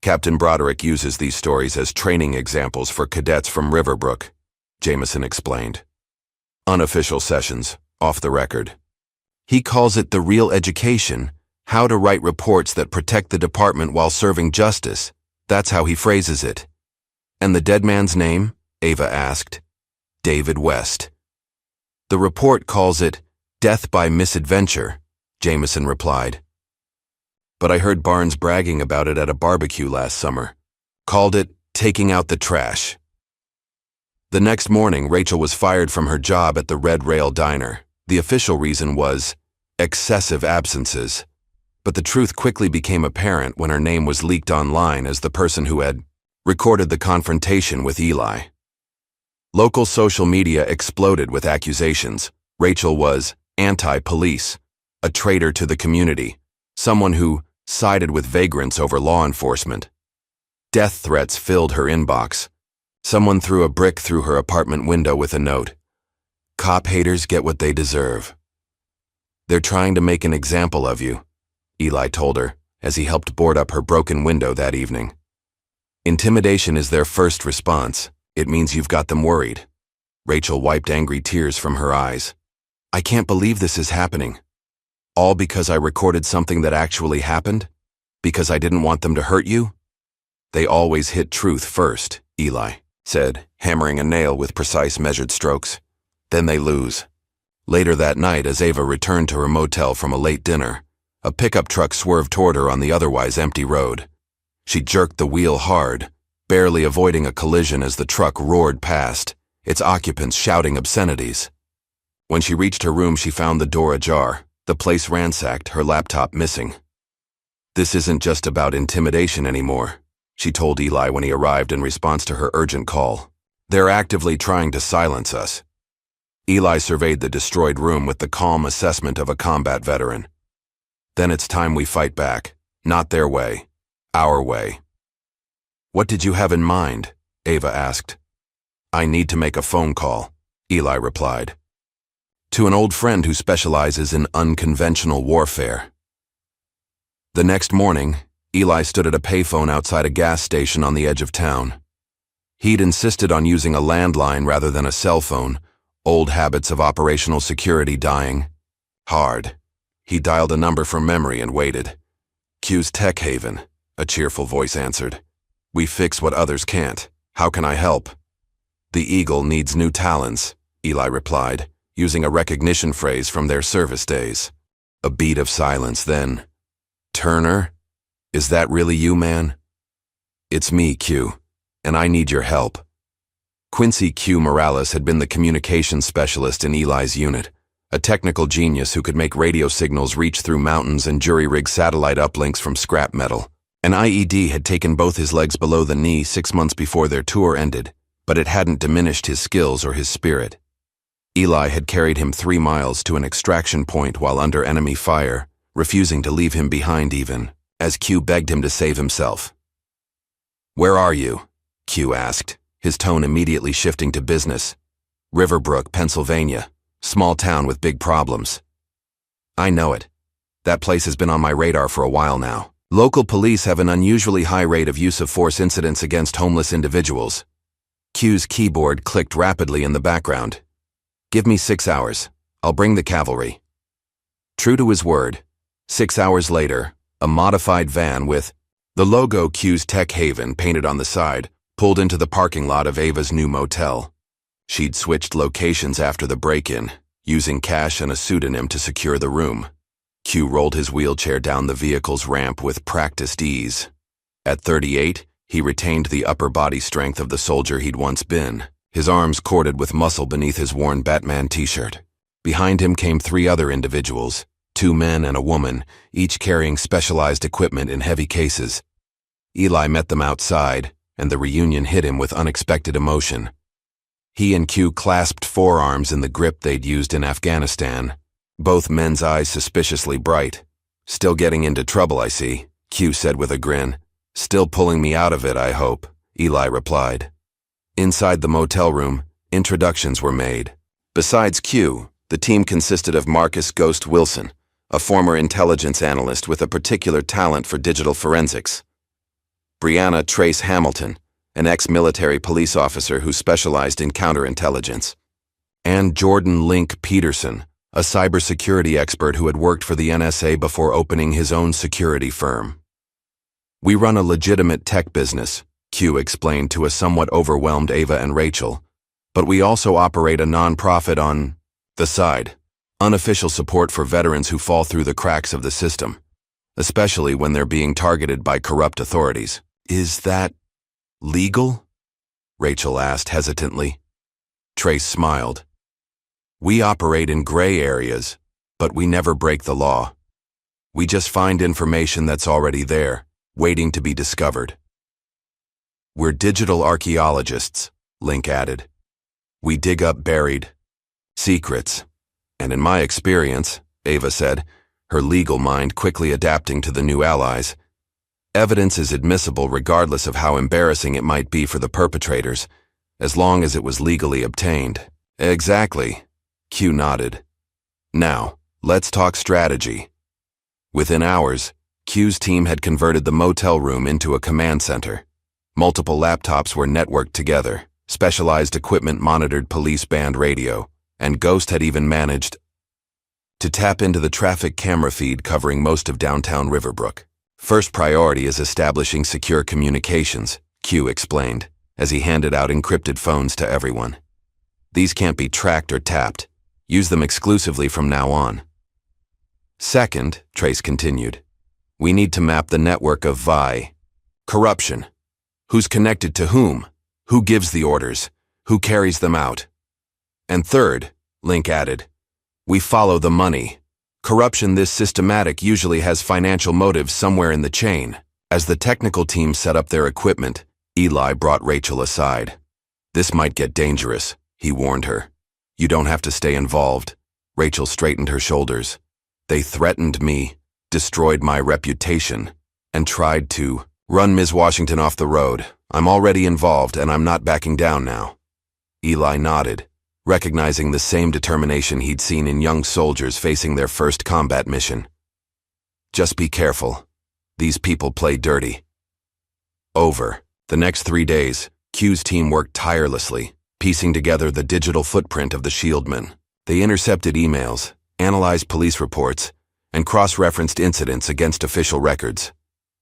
"Captain Broderick uses these stories as training examples for cadets from Riverbrook," Jameson explained. "Unofficial sessions, off the record. He calls it the real education, how to write reports that protect the department while serving justice. That's how he phrases it." "And the dead man's name?" Ava asked. "David West." "The report calls it death by misadventure," Jameson replied. "But I heard Barnes bragging about it at a barbecue last summer. Called it taking out the trash." The next morning, Rachel was fired from her job at the Red Rail Diner. The official reason was excessive absences. But the truth quickly became apparent when her name was leaked online as the person who had recorded the confrontation with Eli. Local social media exploded with accusations. Rachel was anti-police, a traitor to the community, someone who sided with vagrants over law enforcement. Death threats filled her inbox. Someone threw a brick through her apartment window with a note. "Cop haters get what they deserve." "They're trying to make an example of you," Eli told her as he helped board up her broken window that evening. "Intimidation is their first response. It means you've got them worried." Rachel wiped angry tears from her eyes. "I can't believe this is happening. All because I recorded something that actually happened? Because I didn't want them to hurt you? They always hit truth first, Eli said, hammering a nail with precise measured strokes. Then they lose. Later that night, as Ava returned to her motel from a late dinner, a pickup truck swerved toward her on the otherwise empty road. She jerked the wheel hard, barely avoiding a collision as the truck roared past, its occupants shouting obscenities. When she reached her room, she found the door ajar, the place ransacked, her laptop missing. "This isn't just about intimidation anymore," she told Eli when he arrived in response to her urgent call. "They're actively trying to silence us." Eli surveyed the destroyed room with the calm assessment of a combat veteran. "Then it's time we fight back. Not their way. Our way." "What did you have in mind?" Ava asked. "I need to make a phone call," Eli replied. "To an old friend who specializes in unconventional warfare." The next morning, Eli stood at a payphone outside a gas station on the edge of town. He'd insisted on using a landline rather than a cell phone, old habits of operational security dying hard. He dialed a number from memory and waited. "Q's Tech Haven," a cheerful voice answered. "We fix what others can't. How can I help?" "The Eagle needs new talons," Eli replied, using a recognition phrase from their service days. A beat of silence, then, "Turner? Is that really you, man?" "It's me, Q, and I need your help." Quincy Q. Morales had been the communications specialist in Eli's unit, a technical genius who could make radio signals reach through mountains and jury-rig satellite uplinks from scrap metal. An IED had taken both his legs below the knee 6 months before their tour ended, but it hadn't diminished his skills or his spirit. Eli had carried him 3 miles to an extraction point while under enemy fire, refusing to leave him behind even, as Q begged him to save himself. "Where are you?" Q asked, his tone immediately shifting to business. "Riverbrook, Pennsylvania. Small town with big problems." "I know it. That place has been on my radar for a while now. Local police have an unusually high rate of use of force incidents against homeless individuals." Q's keyboard clicked rapidly in the background. "Give me 6 hours. I'll bring the cavalry." True to his word, 6 hours later, a modified van with the logo Q's Tech Haven painted on the side pulled into the parking lot of Ava's new motel. She'd switched locations after the break-in, using cash and a pseudonym to secure the room. Q rolled his wheelchair down the vehicle's ramp with practiced ease. At 38, he retained the upper body strength of the soldier he'd once been, his arms corded with muscle beneath his worn Batman t-shirt. Behind him came 3 other individuals, 2 men and a woman, each carrying specialized equipment in heavy cases. Eli met them outside, and the reunion hit him with unexpected emotion. He and Q clasped forearms in the grip they'd used in Afghanistan, both men's eyes suspiciously bright. "Still getting into trouble, I see," Q said with a grin. "Still pulling me out of it, I hope," Eli replied. Inside the motel room, introductions were made. Besides Q, the team consisted of Marcus Ghost Wilson, a former intelligence analyst with a particular talent for digital forensics; Brianna Trace Hamilton, an ex-military police officer who specialized in counterintelligence; and Jordan Link Peterson, a cybersecurity expert who had worked for the NSA before opening his own security firm. "We run a legitimate tech business," Q explained to a somewhat overwhelmed Ava and Rachel, "but we also operate a non-profit on the side, unofficial support for veterans who fall through the cracks of the system, especially when they're being targeted by corrupt authorities." "Is that legal?" Rachel asked hesitantly. Trace smiled. "We operate in gray areas, but we never break the law. We just find information that's already there, waiting to be discovered." "We're digital archaeologists," Link added. "We dig up buried secrets. And in my experience," Ava said, her legal mind quickly adapting to the new allies, "evidence is admissible regardless of how embarrassing it might be for the perpetrators, as long as it was legally obtained." "Exactly," Q nodded. "Now, let's talk strategy." Within hours, Q's team had converted the motel room into a command center. Multiple laptops were networked together, specialized equipment monitored police band radio, and Ghost had even managed to tap into the traffic camera feed covering most of downtown Riverbrook. First priority is establishing secure communications, Q explained, as he handed out encrypted phones to everyone. These can't be tracked or tapped. Use them exclusively from now on. Second, Trace continued, we need to map the network of corruption. Who's connected to whom? Who gives the orders? Who carries them out? And third, Link added, we follow the money. Corruption this systematic usually has financial motives somewhere in the chain. As the technical team set up their equipment, Eli brought Rachel aside. This might get dangerous, he warned her. You don't have to stay involved. Rachel straightened her shoulders. They threatened me, destroyed my reputation, and tried to run Ms. Washington off the road. I'm already involved and I'm not backing down now. Eli nodded, recognizing the same determination he'd seen in young soldiers facing their first combat mission. Just be careful. These people play dirty. Over. The next 3 days, Q's team worked tirelessly, piecing together the digital footprint of the Shieldmen. They intercepted emails, analyzed police reports, and cross-referenced incidents against official records.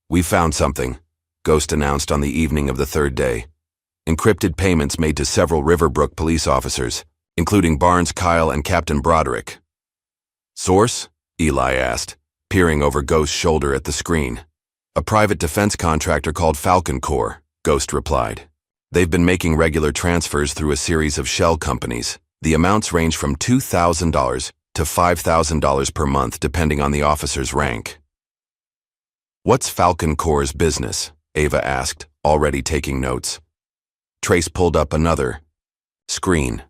We found something, Ghost announced on the evening of the third day. Encrypted payments made to several Riverbrook police officers, including Barnes, Kyle, and Captain Broderick. Source? Eli asked, peering over Ghost's shoulder at the screen. A private defense contractor called Falcon Corps, Ghost replied. They've been making regular transfers through a series of shell companies. The amounts range from $2,000 to $5,000 per month depending on the officer's rank. What's Falcon Corps' business? Ava asked, already taking notes. Trace pulled up another screen.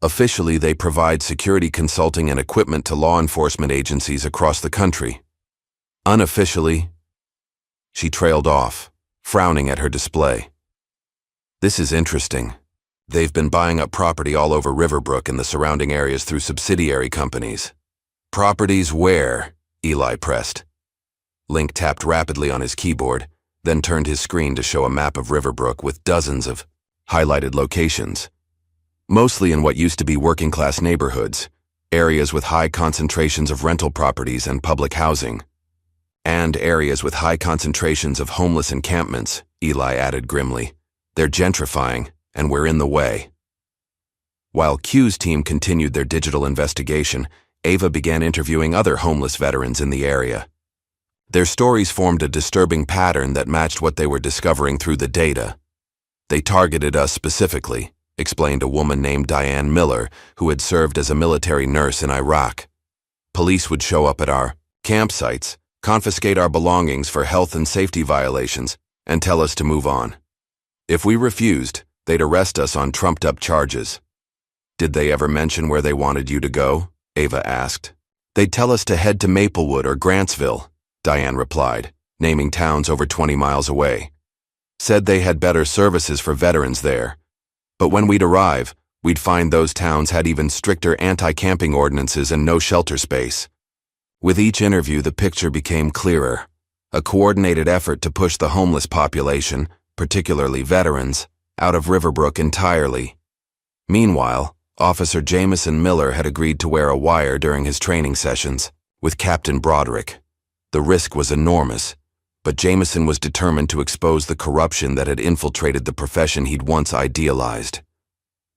Officially, they provide security consulting and equipment to law enforcement agencies across the country. Unofficially, she trailed off, frowning at her display. This is interesting. They've been buying up property all over Riverbrook and the surrounding areas through subsidiary companies. Properties where? Eli pressed. Link tapped rapidly on his keyboard, then turned his screen to show a map of Riverbrook with dozens of highlighted locations. Mostly in what used to be working-class neighborhoods, areas with high concentrations of rental properties and public housing, and areas with high concentrations of homeless encampments, Eli added grimly. They're gentrifying, and we're in the way. While Q's team continued their digital investigation, Ava began interviewing other homeless veterans in the area. Their stories formed a disturbing pattern that matched what they were discovering through the data. They targeted us specifically, explained a woman named Diane Miller, who had served as a military nurse in Iraq. Police would show up at our campsites, confiscate our belongings for health and safety violations, and tell us to move on. If we refused, they'd arrest us on trumped-up charges. Did they ever mention where they wanted you to go? Ava asked. They'd tell us to head to Maplewood or Grantsville, Diane replied, naming towns over 20 miles away. Said they had better services for veterans there. But when we'd arrive, we'd find those towns had even stricter anti-camping ordinances and no shelter space. With each interview, the picture became clearer. A coordinated effort to push the homeless population, particularly veterans, out of Riverbrook entirely. Meanwhile, Officer Jameson Miller had agreed to wear a wire during his training sessions with Captain Broderick. The risk was enormous, but Jameson was determined to expose the corruption that had infiltrated the profession he'd once idealized.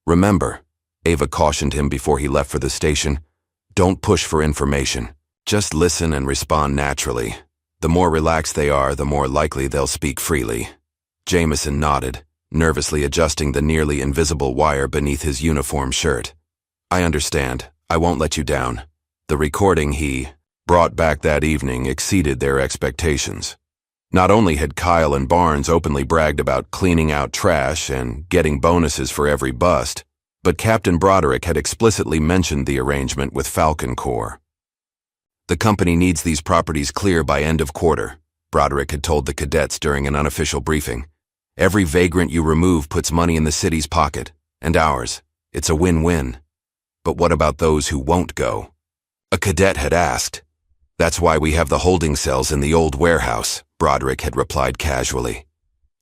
Remember, Ava cautioned him before he left for the station, don't push for information. Just listen and respond naturally. The more relaxed they are, the more likely they'll speak freely. Jameson nodded, nervously adjusting the nearly invisible wire beneath his uniform shirt. I understand. I won't let you down. The recording he brought back that evening exceeded their expectations. Not only had Kyle and Barnes openly bragged about cleaning out trash and getting bonuses for every bust, but Captain Broderick had explicitly mentioned the arrangement with Falcon Corps. The company needs these properties clear by end of quarter, Broderick had told the cadets during an unofficial briefing. Every vagrant you remove puts money in the city's pocket, and ours. It's a win-win. But what about those who won't go? A cadet had asked. That's why we have the holding cells in the old warehouse, Broderick had replied casually.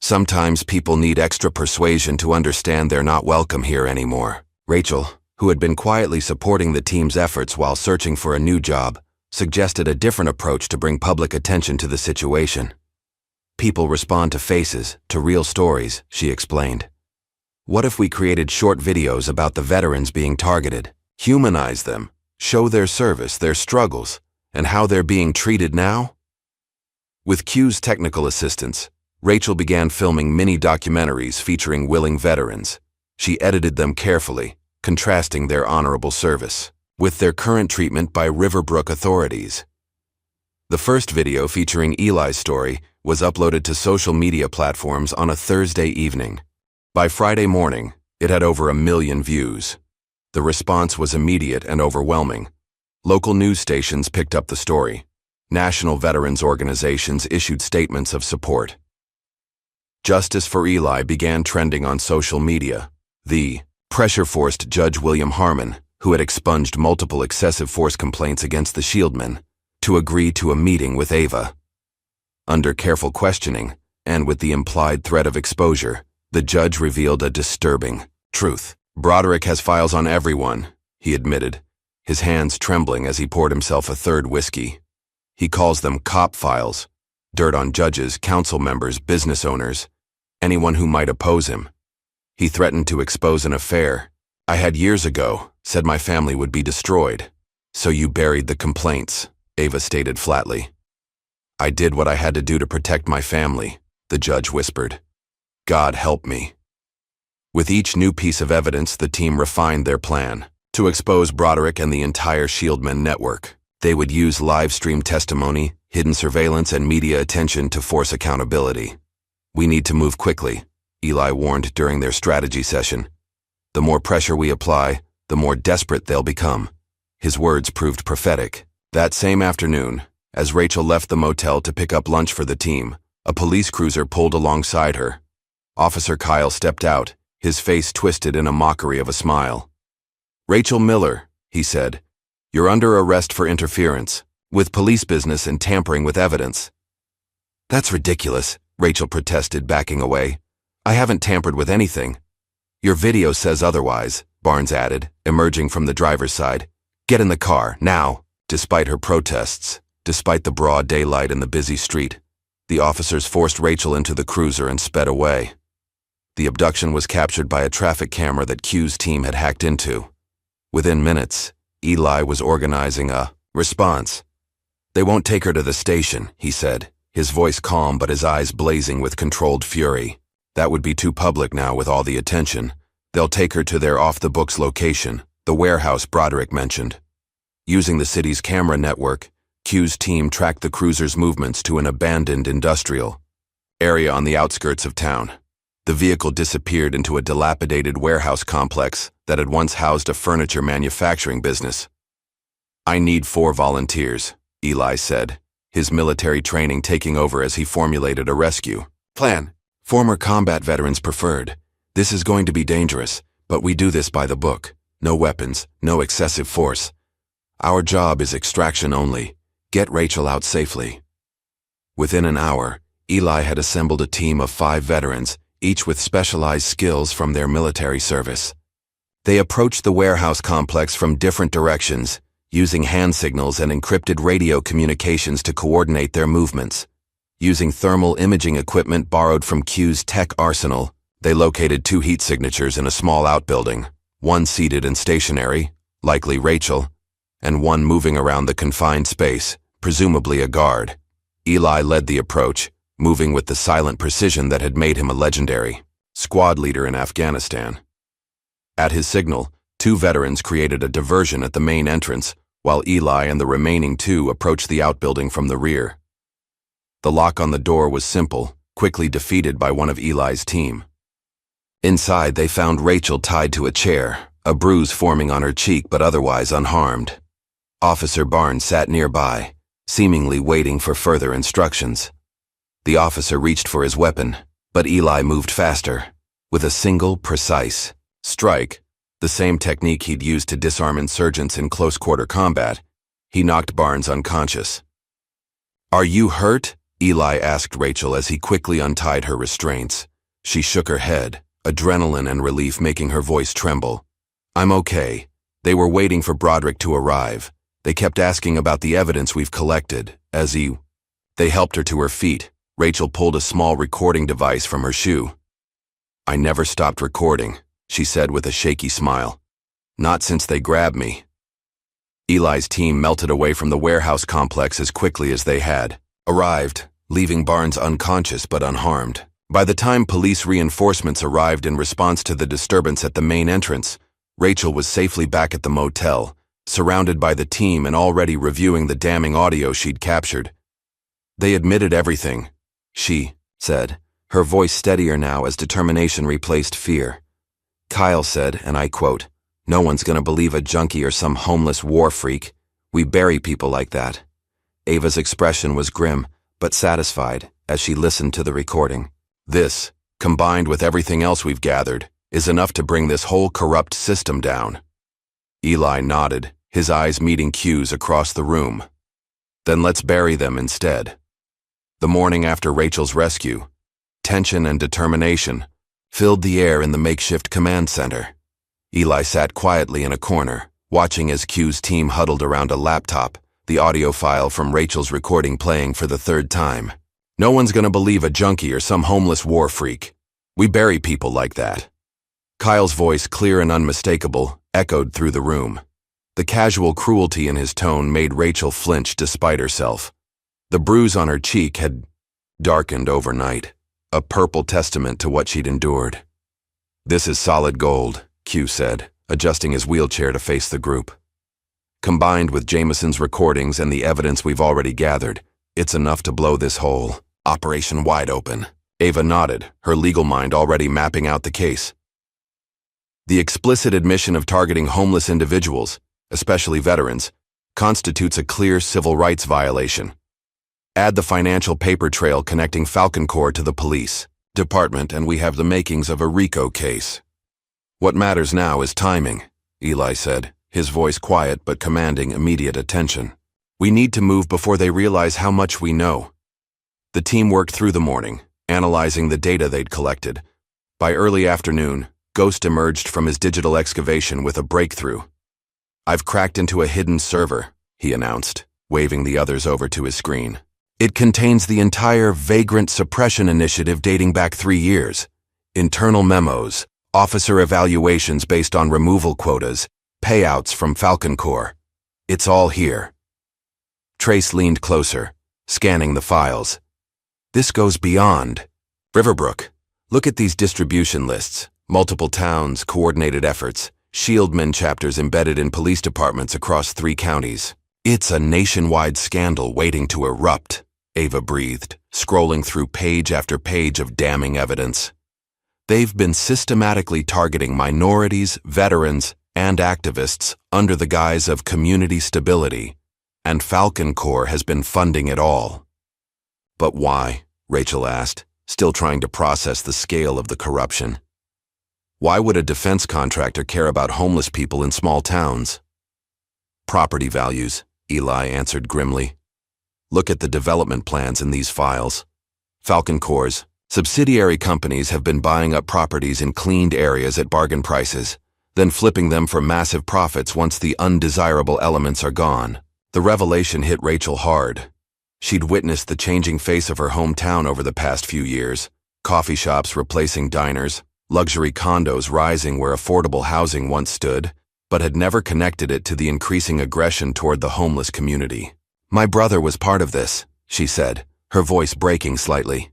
Sometimes people need extra persuasion to understand they're not welcome here anymore. Rachel, who had been quietly supporting the team's efforts while searching for a new job, suggested a different approach to bring public attention to the situation. People respond to faces, to real stories, she explained. What if we created short videos about the veterans being targeted, humanize them, show their service, their struggles, and how they're being treated now? With Q's technical assistance, Rachel began filming mini-documentaries featuring willing veterans. She edited them carefully, contrasting their honorable service with their current treatment by Riverbrook authorities. The first video featuring Eli's story was uploaded to social media platforms on a Thursday evening. By Friday morning, it had over 1 million views. The response was immediate and overwhelming. Local news stations picked up the story. National veterans organizations issued statements of support. Justice for Eli began trending on social media. The pressure forced Judge William Harmon, who had expunged multiple excessive force complaints against the Shieldmen, to agree to a meeting with Ava. Under careful questioning, and with the implied threat of exposure, the judge revealed a disturbing truth. Broderick has files on everyone, he admitted, his hands trembling as he poured himself a third whiskey. He calls them cop files, dirt on judges, council members, business owners, anyone who might oppose him. He threatened to expose an affair I had years ago, said my family would be destroyed. So you buried the complaints, Ava stated flatly. I did what I had to do to protect my family, the judge whispered. God help me. With each new piece of evidence, the team refined their plan to expose Broderick and the entire Shieldmen network. They would use live-stream testimony, hidden surveillance, and media attention to force accountability. We need to move quickly, Eli warned during their strategy session. The more pressure we apply, the more desperate they'll become. His words proved prophetic. That same afternoon, as Rachel left the motel to pick up lunch for the team, a police cruiser pulled alongside her. Officer Kyle stepped out, his face twisted in a mockery of a smile. Rachel Miller, he said, you're under arrest for interference with police business and tampering with evidence. That's ridiculous, Rachel protested, backing away. I haven't tampered with anything. Your video says otherwise, Barnes added, emerging from the driver's side. Get in the car, now. Despite her protests, despite the broad daylight and the busy street, the officers forced Rachel into the cruiser and sped away. The abduction was captured by a traffic camera that Q's team had hacked into. Within minutes, Eli was organizing a response. They won't take her to the station, he said, his voice calm but his eyes blazing with controlled fury. That would be too public now with all the attention. They'll take her to their off-the-books location, the warehouse Broderick mentioned. Using the city's camera network, Q's team tracked the cruiser's movements to an abandoned industrial area on the outskirts of town. The vehicle disappeared into a dilapidated warehouse complex that had once housed a furniture manufacturing business. I need 4 volunteers, Eli said, his military training taking over as he formulated a rescue plan. Former combat veterans preferred. This is going to be dangerous, but we do this by the book. No weapons, no excessive force. Our job is extraction only. Get Rachel out safely. Within an hour, Eli had assembled a team of 5 veterans, each with specialized skills from their military service. They approached the warehouse complex from different directions, using hand signals and encrypted radio communications to coordinate their movements. Using thermal imaging equipment borrowed from Q's tech arsenal, they located 2 heat signatures in a small outbuilding, one seated and stationary, likely Rachel, and one moving around the confined space, presumably a guard. Eli led the approach, moving with the silent precision that had made him a legendary squad leader in Afghanistan. At his signal, 2 veterans created a diversion at the main entrance, while Eli and the remaining 2 approached the outbuilding from the rear. The lock on the door was simple, quickly defeated by one of Eli's team. Inside, they found Rachel tied to a chair, a bruise forming on her cheek but otherwise unharmed. Officer Barnes sat nearby, seemingly waiting for further instructions. The officer reached for his weapon, but Eli moved faster. With a single, precise strike, the same technique he'd used to disarm insurgents in close-quarter combat, he knocked Barnes unconscious. Are you hurt? Eli asked Rachel as he quickly untied her restraints. She shook her head, adrenaline and relief making her voice tremble. I'm okay, They were waiting for Broderick to arrive. They kept asking about the evidence we've collected, They helped her to her feet. Rachel pulled a small recording device from her shoe. "I never stopped recording," she said with a shaky smile. "Not since they grabbed me." Eli's team melted away from the warehouse complex as quickly as they had arrived, leaving Barnes unconscious but unharmed. By the time police reinforcements arrived in response to the disturbance at the main entrance, Rachel was safely back at the motel, surrounded by the team and already reviewing the damning audio she'd captured. "They admitted everything," she said, her voice steadier now as determination replaced fear. "Kyle said, and I quote, 'No one's gonna believe a junkie or some homeless war freak. We bury people like that.'" Ava's expression was grim, but satisfied, as she listened to the recording. "This, combined with everything else we've gathered, is enough to bring this whole corrupt system down." Eli nodded, his eyes meeting Q's across the room. "Then let's bury them instead." The morning after Rachel's rescue, tension and determination filled the air in the makeshift command center. Eli sat quietly in a corner, watching as Q's team huddled around a laptop, the audio file from Rachel's recording playing for the third time. "No one's gonna believe a junkie or some homeless war freak. We bury people like that." Kyle's voice, clear and unmistakable, echoed through the room. The casual cruelty in his tone made Rachel flinch despite herself. The bruise on her cheek had darkened overnight, a purple testament to what she'd endured. "This is solid gold," Q said, adjusting his wheelchair to face the group. "Combined with Jameson's recordings and the evidence we've already gathered, it's enough to blow this whole operation wide open." Ava nodded, her legal mind already mapping out the case. "The explicit admission of targeting homeless individuals, especially veterans, constitutes a clear civil rights violation. Add the financial paper trail connecting Falcon Corps to the police department and we have the makings of a RICO case." "What matters now is timing," Eli said, his voice quiet but commanding immediate attention. "We need to move before they realize how much we know." The team worked through the morning, analyzing the data they'd collected. By early afternoon, Ghost emerged from his digital excavation with a breakthrough. "I've cracked into a hidden server," he announced, waving the others over to his screen. "It contains the entire Vagrant Suppression Initiative dating back 3 years. Internal memos, officer evaluations based on removal quotas, payouts from Falcon Corps. It's all here." Trace leaned closer, scanning the files. "This goes beyond Riverbrook. Look at these distribution lists. Multiple towns, coordinated efforts, Shieldmen chapters embedded in police departments across 3 counties. It's a nationwide scandal waiting to erupt," Ava breathed, scrolling through page after page of damning evidence. "They've been systematically targeting minorities, veterans, and activists under the guise of community stability, and Falcon Corps has been funding it all." "But why?" Rachel asked, still trying to process the scale of the corruption. "Why would a defense contractor care about homeless people in small towns?" "Property values," Eli answered grimly. "Look at the development plans in these files. Falcon Corps' subsidiary companies have been buying up properties in cleaned areas at bargain prices, then flipping them for massive profits once the undesirable elements are gone." The revelation hit Rachel hard. She'd witnessed the changing face of her hometown over the past few years, coffee shops replacing diners, luxury condos rising where affordable housing once stood, but had never connected it to the increasing aggression toward the homeless community. "My brother was part of this," she said, her voice breaking slightly.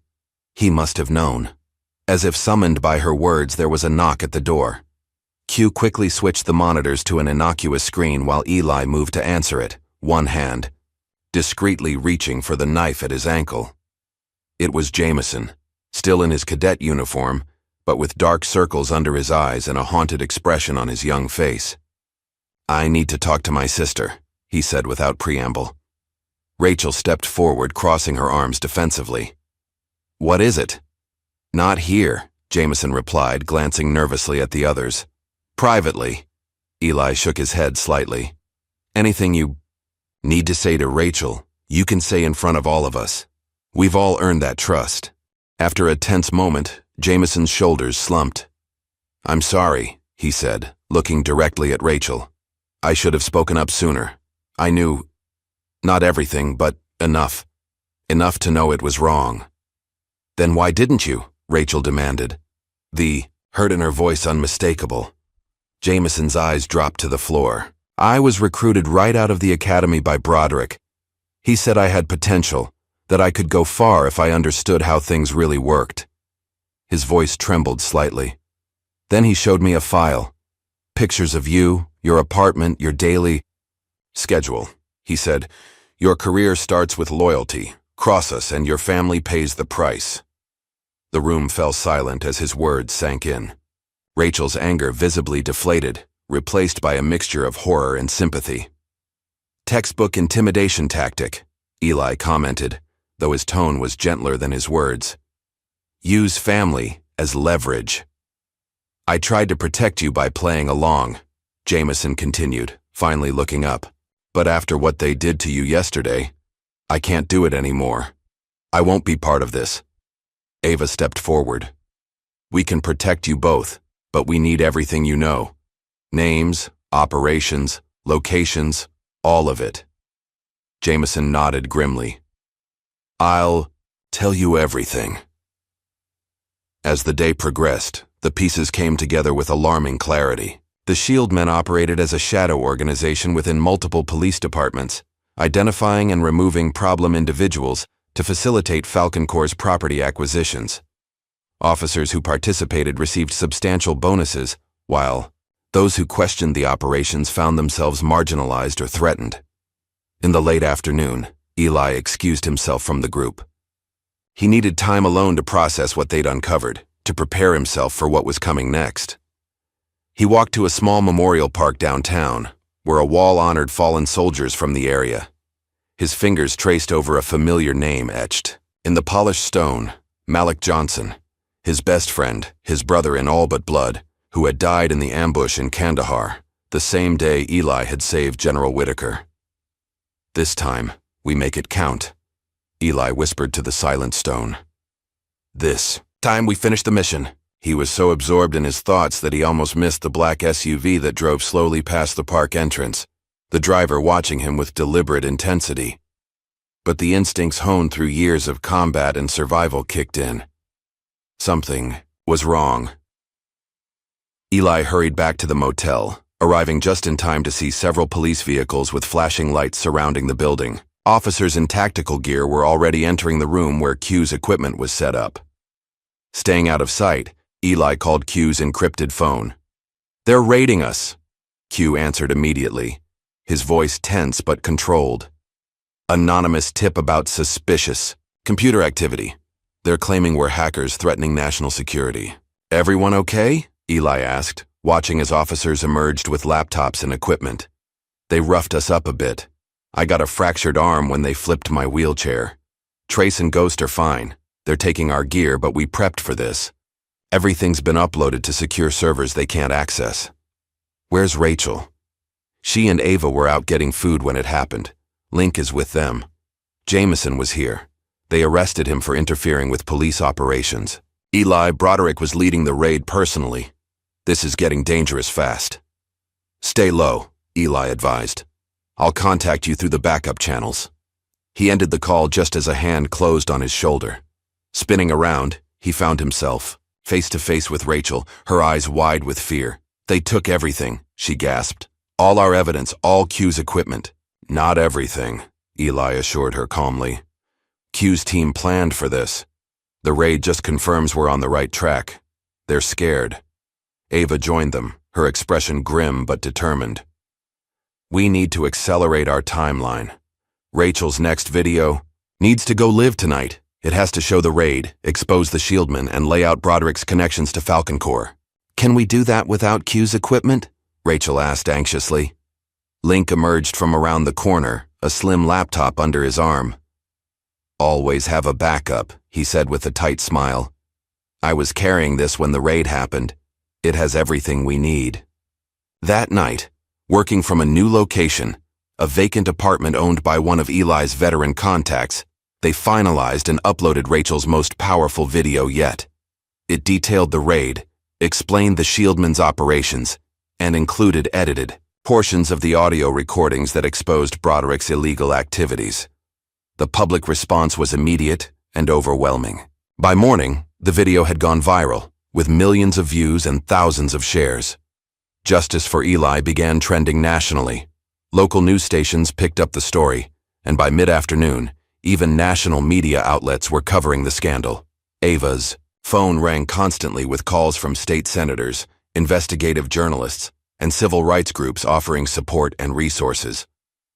"He must have known." As if summoned by her words, there was a knock at the door. Q quickly switched the monitors to an innocuous screen while Eli moved to answer it, one hand discreetly reaching for the knife at his ankle. It was Jameson, still in his cadet uniform, but with dark circles under his eyes and a haunted expression on his young face. "I need to talk to my sister," he said without preamble. Rachel stepped forward, crossing her arms defensively. "What is it?" "Not here," Jameson replied, glancing nervously at the others. "Privately." Eli shook his head slightly. "Anything you need to say to Rachel, you can say in front of all of us. We've all earned that trust." After a tense moment, Jameson's shoulders slumped. "I'm sorry," he said, looking directly at Rachel. I should have spoken up sooner. I knew, not everything, but enough. Enough to know it was wrong. Then why didn't you? Rachel demanded. The hurt in her voice unmistakable. Jameson's eyes dropped to the floor. I was recruited right out of the academy by Broderick. He said I had potential, that I could go far if I understood how things really worked. His voice trembled slightly. Then he showed me a file. Pictures of you, your apartment, your daily schedule. He said, "Your career starts with loyalty. Cross us and your family pays the price." The room fell silent as his words sank in. Rachel's anger visibly deflated, replaced by a mixture of horror and sympathy. "Textbook intimidation tactic," Eli commented, though his tone was gentler than his words. "Use family as leverage." "I tried to protect you by playing along," Jameson continued, finally looking up. "But after what they did to you yesterday, I can't do it anymore. I won't be part of this." Ava stepped forward. "We can protect you both, but we need everything you know. Names, operations, locations, all of it." Jameson nodded grimly. "I'll tell you everything." As the day progressed, the pieces came together with alarming clarity. The SHIELD men operated as a shadow organization within multiple police departments, identifying and removing problem individuals to facilitate Falcon Corps' property acquisitions. Officers who participated received substantial bonuses, while those who questioned the operations found themselves marginalized or threatened. In the late afternoon, Eli excused himself from the group. He needed time alone to process what they'd uncovered, to prepare himself for what was coming next. He walked to a small memorial park downtown, where a wall honored fallen soldiers from the area. His fingers traced over a familiar name etched in the polished stone: Malik Johnson, his best friend, his brother in all but blood, who had died in the ambush in Kandahar, the same day Eli had saved General Whitaker. "This time, we make it count," Eli whispered to the silent stone. "This time we finish the mission." He was so absorbed in his thoughts that he almost missed the black SUV that drove slowly past the park entrance, the driver watching him with deliberate intensity. But the instincts honed through years of combat and survival kicked in. Something was wrong. Eli hurried back to the motel, arriving just in time to see several police vehicles with flashing lights surrounding the building. Officers in tactical gear were already entering the room where Q's equipment was set up. Staying out of sight, Eli called Q's encrypted phone. "They're raiding us," Q answered immediately, his voice tense but controlled. "Anonymous tip about suspicious computer activity. They're claiming we're hackers threatening national security." "Everyone okay?" Eli asked, watching as officers emerged with laptops and equipment. "They roughed us up a bit. I got a fractured arm when they flipped my wheelchair. Trace and Ghost are fine. They're taking our gear, but we prepped for this. Everything's been uploaded to secure servers they can't access." "Where's Rachel?" "She and Ava were out getting food when it happened. Link is with them. Jameson was here. They arrested him for interfering with police operations. Eli Broderick was leading the raid personally. This is getting dangerous fast." "Stay low," Eli advised. "I'll contact you through the backup channels." He ended the call just as a hand closed on his shoulder. Spinning around, he found himself face to face with Rachel, her eyes wide with fear. "They took everything," she gasped. "All our evidence, all Q's equipment." "Not everything," Eli assured her calmly. "Q's team planned for this. The raid just confirms we're on the right track. They're scared." Ava joined them, her expression grim but determined. "We need to accelerate our timeline. Rachel's next video needs to go live tonight. It has to show the raid, expose the SHIELDmen, and lay out Broderick's connections to Falcon Corps." "Can we do that without Q's equipment?" Rachel asked anxiously. Link emerged from around the corner, a slim laptop under his arm. "Always have a backup," he said with a tight smile. "I was carrying this when the raid happened. It has everything we need." That night, working from a new location, a vacant apartment owned by one of Eli's veteran contacts, they finalized and uploaded Rachel's most powerful video yet. It detailed the raid, explained the SHIELDmen's operations, and included edited, portions of the audio recordings that exposed Broderick's illegal activities. The public response was immediate and overwhelming. By morning, the video had gone viral, with millions of views and thousands of shares. Justice for Eli began trending nationally. Local news stations picked up the story, and by mid-afternoon, even national media outlets were covering the scandal. Ava's phone rang constantly with calls from state senators, investigative journalists, and civil rights groups offering support and resources.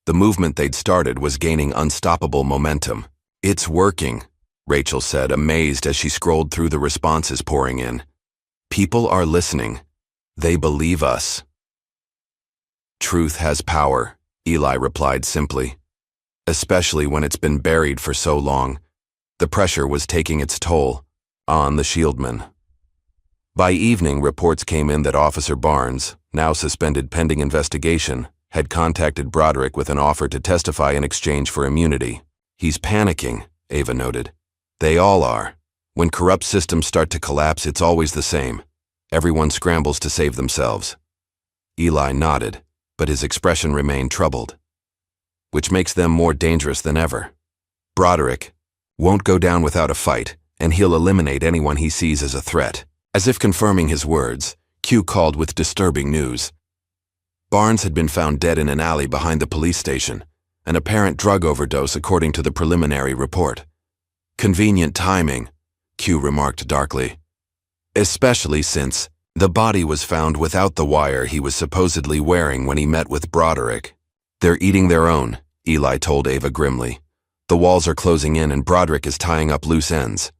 The movement they'd started was gaining unstoppable momentum. "It's working," Rachel said, amazed as she scrolled through the responses pouring in. "People are listening. They believe us." "Truth has power," Eli replied simply. "Especially when it's been buried for so long." The pressure was taking its toll on the Shieldmen. By evening, reports came in that Officer Barnes, now suspended pending investigation, had contacted Broderick with an offer to testify in exchange for immunity. "He's panicking," Ava noted. "They all are. When corrupt systems start to collapse, it's always the same. Everyone scrambles to save themselves." Eli nodded, but his expression remained troubled. "Which makes them more dangerous than ever. Broderick won't go down without a fight, and he'll eliminate anyone he sees as a threat." As if confirming his words, Q called with disturbing news. Barnes had been found dead in an alley behind the police station, an apparent drug overdose according to the preliminary report. "Convenient timing," Q remarked darkly. "Especially since the body was found without the wire he was supposedly wearing when he met with Broderick." "They're eating their own," Eli told Ava grimly. "The walls are closing in and Broderick is tying up loose ends."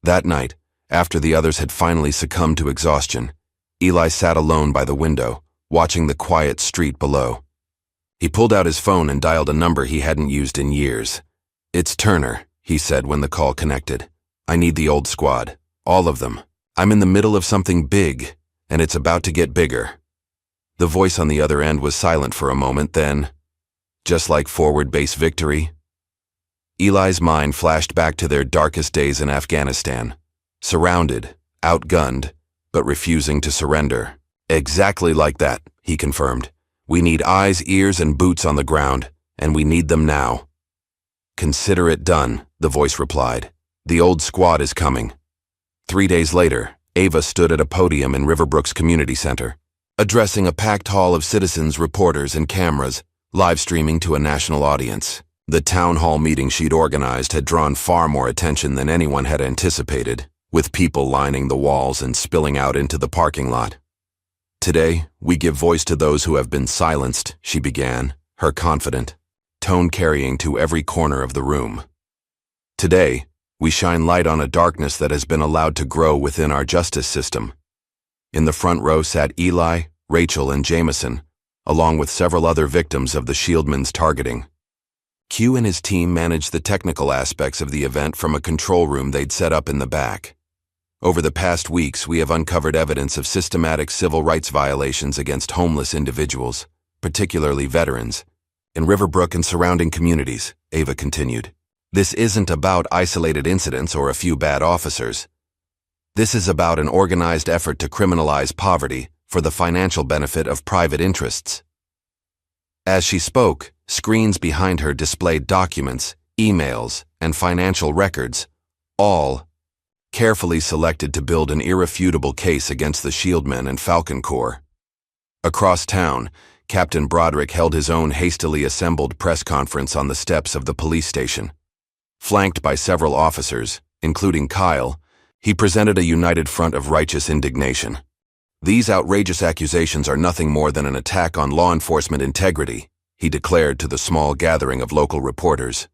That night, after the others had finally succumbed to exhaustion, Eli sat alone by the window, watching the quiet street below. He pulled out his phone and dialed a number he hadn't used in years. "It's Turner," he said when the call connected. "I need the old squad. All of them. I'm in the middle of something big, and it's about to get bigger." The voice on the other end was silent for a moment, then, "Just like forward base victory?" Eli's mind flashed back to their darkest days in Afghanistan. Surrounded, outgunned, but refusing to surrender. "Exactly like that," he confirmed. "We need eyes, ears, and boots on the ground, and we need them now." "Consider it done," the voice replied. "The old squad is coming." 3 days later, Ava stood at a podium in Riverbrook's community center, addressing a packed hall of citizens, reporters, and cameras, live streaming to a national audience. The town hall meeting she'd organized had drawn far more attention than anyone had anticipated, with people lining the walls and spilling out into the parking lot. "Today, we give voice to those who have been silenced," she began, her confident tone carrying to every corner of the room. "Today, we shine light on a darkness that has been allowed to grow within our justice system." In the front row sat Eli, Rachel, and Jameson, along with several other victims of the Shieldmen's targeting. Q and his team managed the technical aspects of the event from a control room they'd set up in the back. Over the past weeks, we have uncovered evidence of systematic civil rights violations against homeless individuals, particularly veterans, in Riverbrook and surrounding communities, Ava continued. "This isn't about isolated incidents or a few bad officers. This is about an organized effort to criminalize poverty for the financial benefit of private interests." As she spoke, screens behind her displayed documents, emails, and financial records, all carefully selected to build an irrefutable case against the Shieldmen and Falcon Corps. Across town, Captain Broderick held his own hastily assembled press conference on the steps of the police station. Flanked by several officers, including Kyle, he presented a united front of righteous indignation. "These outrageous accusations are nothing more than an attack on law enforcement integrity," he declared to the small gathering of local reporters.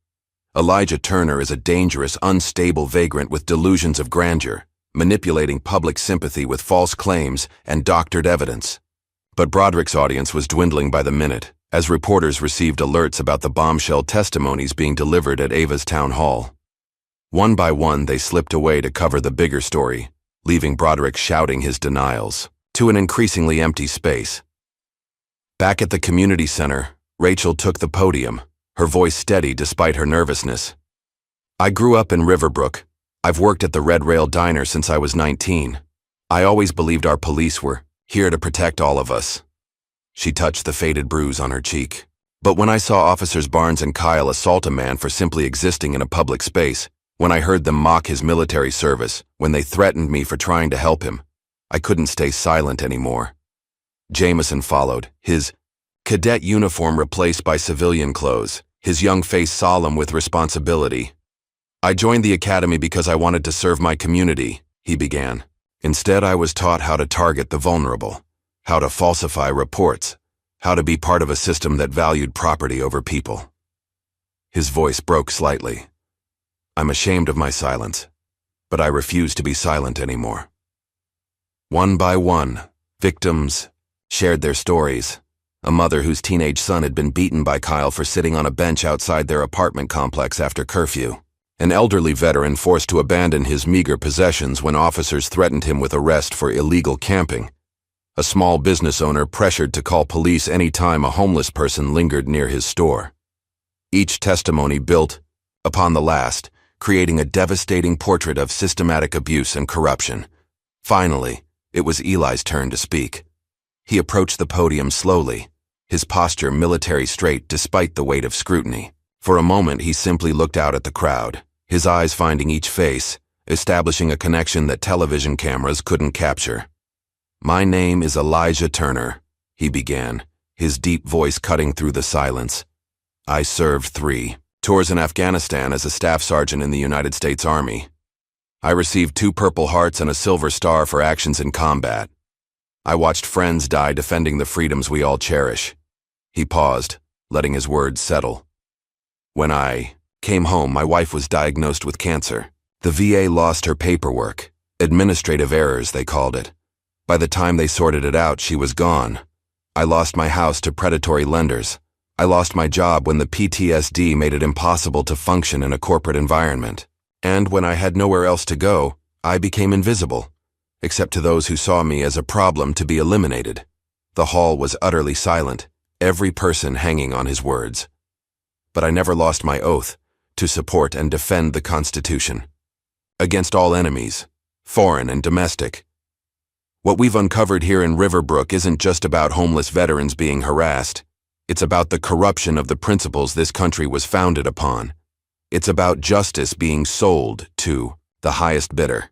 "Elijah Turner is a dangerous, unstable vagrant with delusions of grandeur, manipulating public sympathy with false claims and doctored evidence." But Broderick's audience was dwindling by the minute, as reporters received alerts about the bombshell testimonies being delivered at Ava's town hall. One by one, they slipped away to cover the bigger story, leaving Broderick shouting his denials to an increasingly empty space. Back at the community center, Rachel took the podium, her voice steady despite her nervousness. "I grew up in Riverbrook. I've worked at the Red Rail Diner since I was 19. I always believed our police were here to protect all of us." She touched the faded bruise on her cheek. But when I saw Officers Barnes and Kyle assault a man for simply existing in a public space, when I heard them mock his military service, when they threatened me for trying to help him, I couldn't stay silent anymore. Jameson followed, his cadet uniform replaced by civilian clothes, his young face solemn with responsibility. "I joined the academy because I wanted to serve my community," he began. "Instead, I was taught how to target the vulnerable, how to falsify reports, how to be part of a system that valued property over people." His voice broke slightly. "I'm ashamed of my silence, but I refuse to be silent anymore." One by one, victims shared their stories. A mother whose teenage son had been beaten by Kyle for sitting on a bench outside their apartment complex after curfew. An elderly veteran forced to abandon his meager possessions when officers threatened him with arrest for illegal camping. A small business owner pressured to call police any time a homeless person lingered near his store. Each testimony built upon the last, creating a devastating portrait of systematic abuse and corruption. Finally, it was Eli's turn to speak. He approached the podium slowly, his posture military straight despite the weight of scrutiny. For a moment, he simply looked out at the crowd, his eyes finding each face, establishing a connection that television cameras couldn't capture. "My name is Elijah Turner," he began, his deep voice cutting through the silence. "I served 3 tours in Afghanistan as a staff sergeant in the United States Army. I received 2 Purple Hearts and a Silver Star for actions in combat. I watched friends die defending the freedoms we all cherish." He paused, letting his words settle. "When I came home, my wife was diagnosed with cancer. The VA lost her paperwork. Administrative errors, they called it. By the time they sorted it out, she was gone. I lost my house to predatory lenders. I lost my job when the PTSD made it impossible to function in a corporate environment. And when I had nowhere else to go, I became invisible, except to those who saw me as a problem to be eliminated." The hall was utterly silent, every person hanging on his words. "But I never lost my oath to support and defend the Constitution. Against all enemies, foreign and domestic. What we've uncovered here in Riverbrook isn't just about homeless veterans being harassed. It's about the corruption of the principles this country was founded upon. It's about justice being sold to the highest bidder."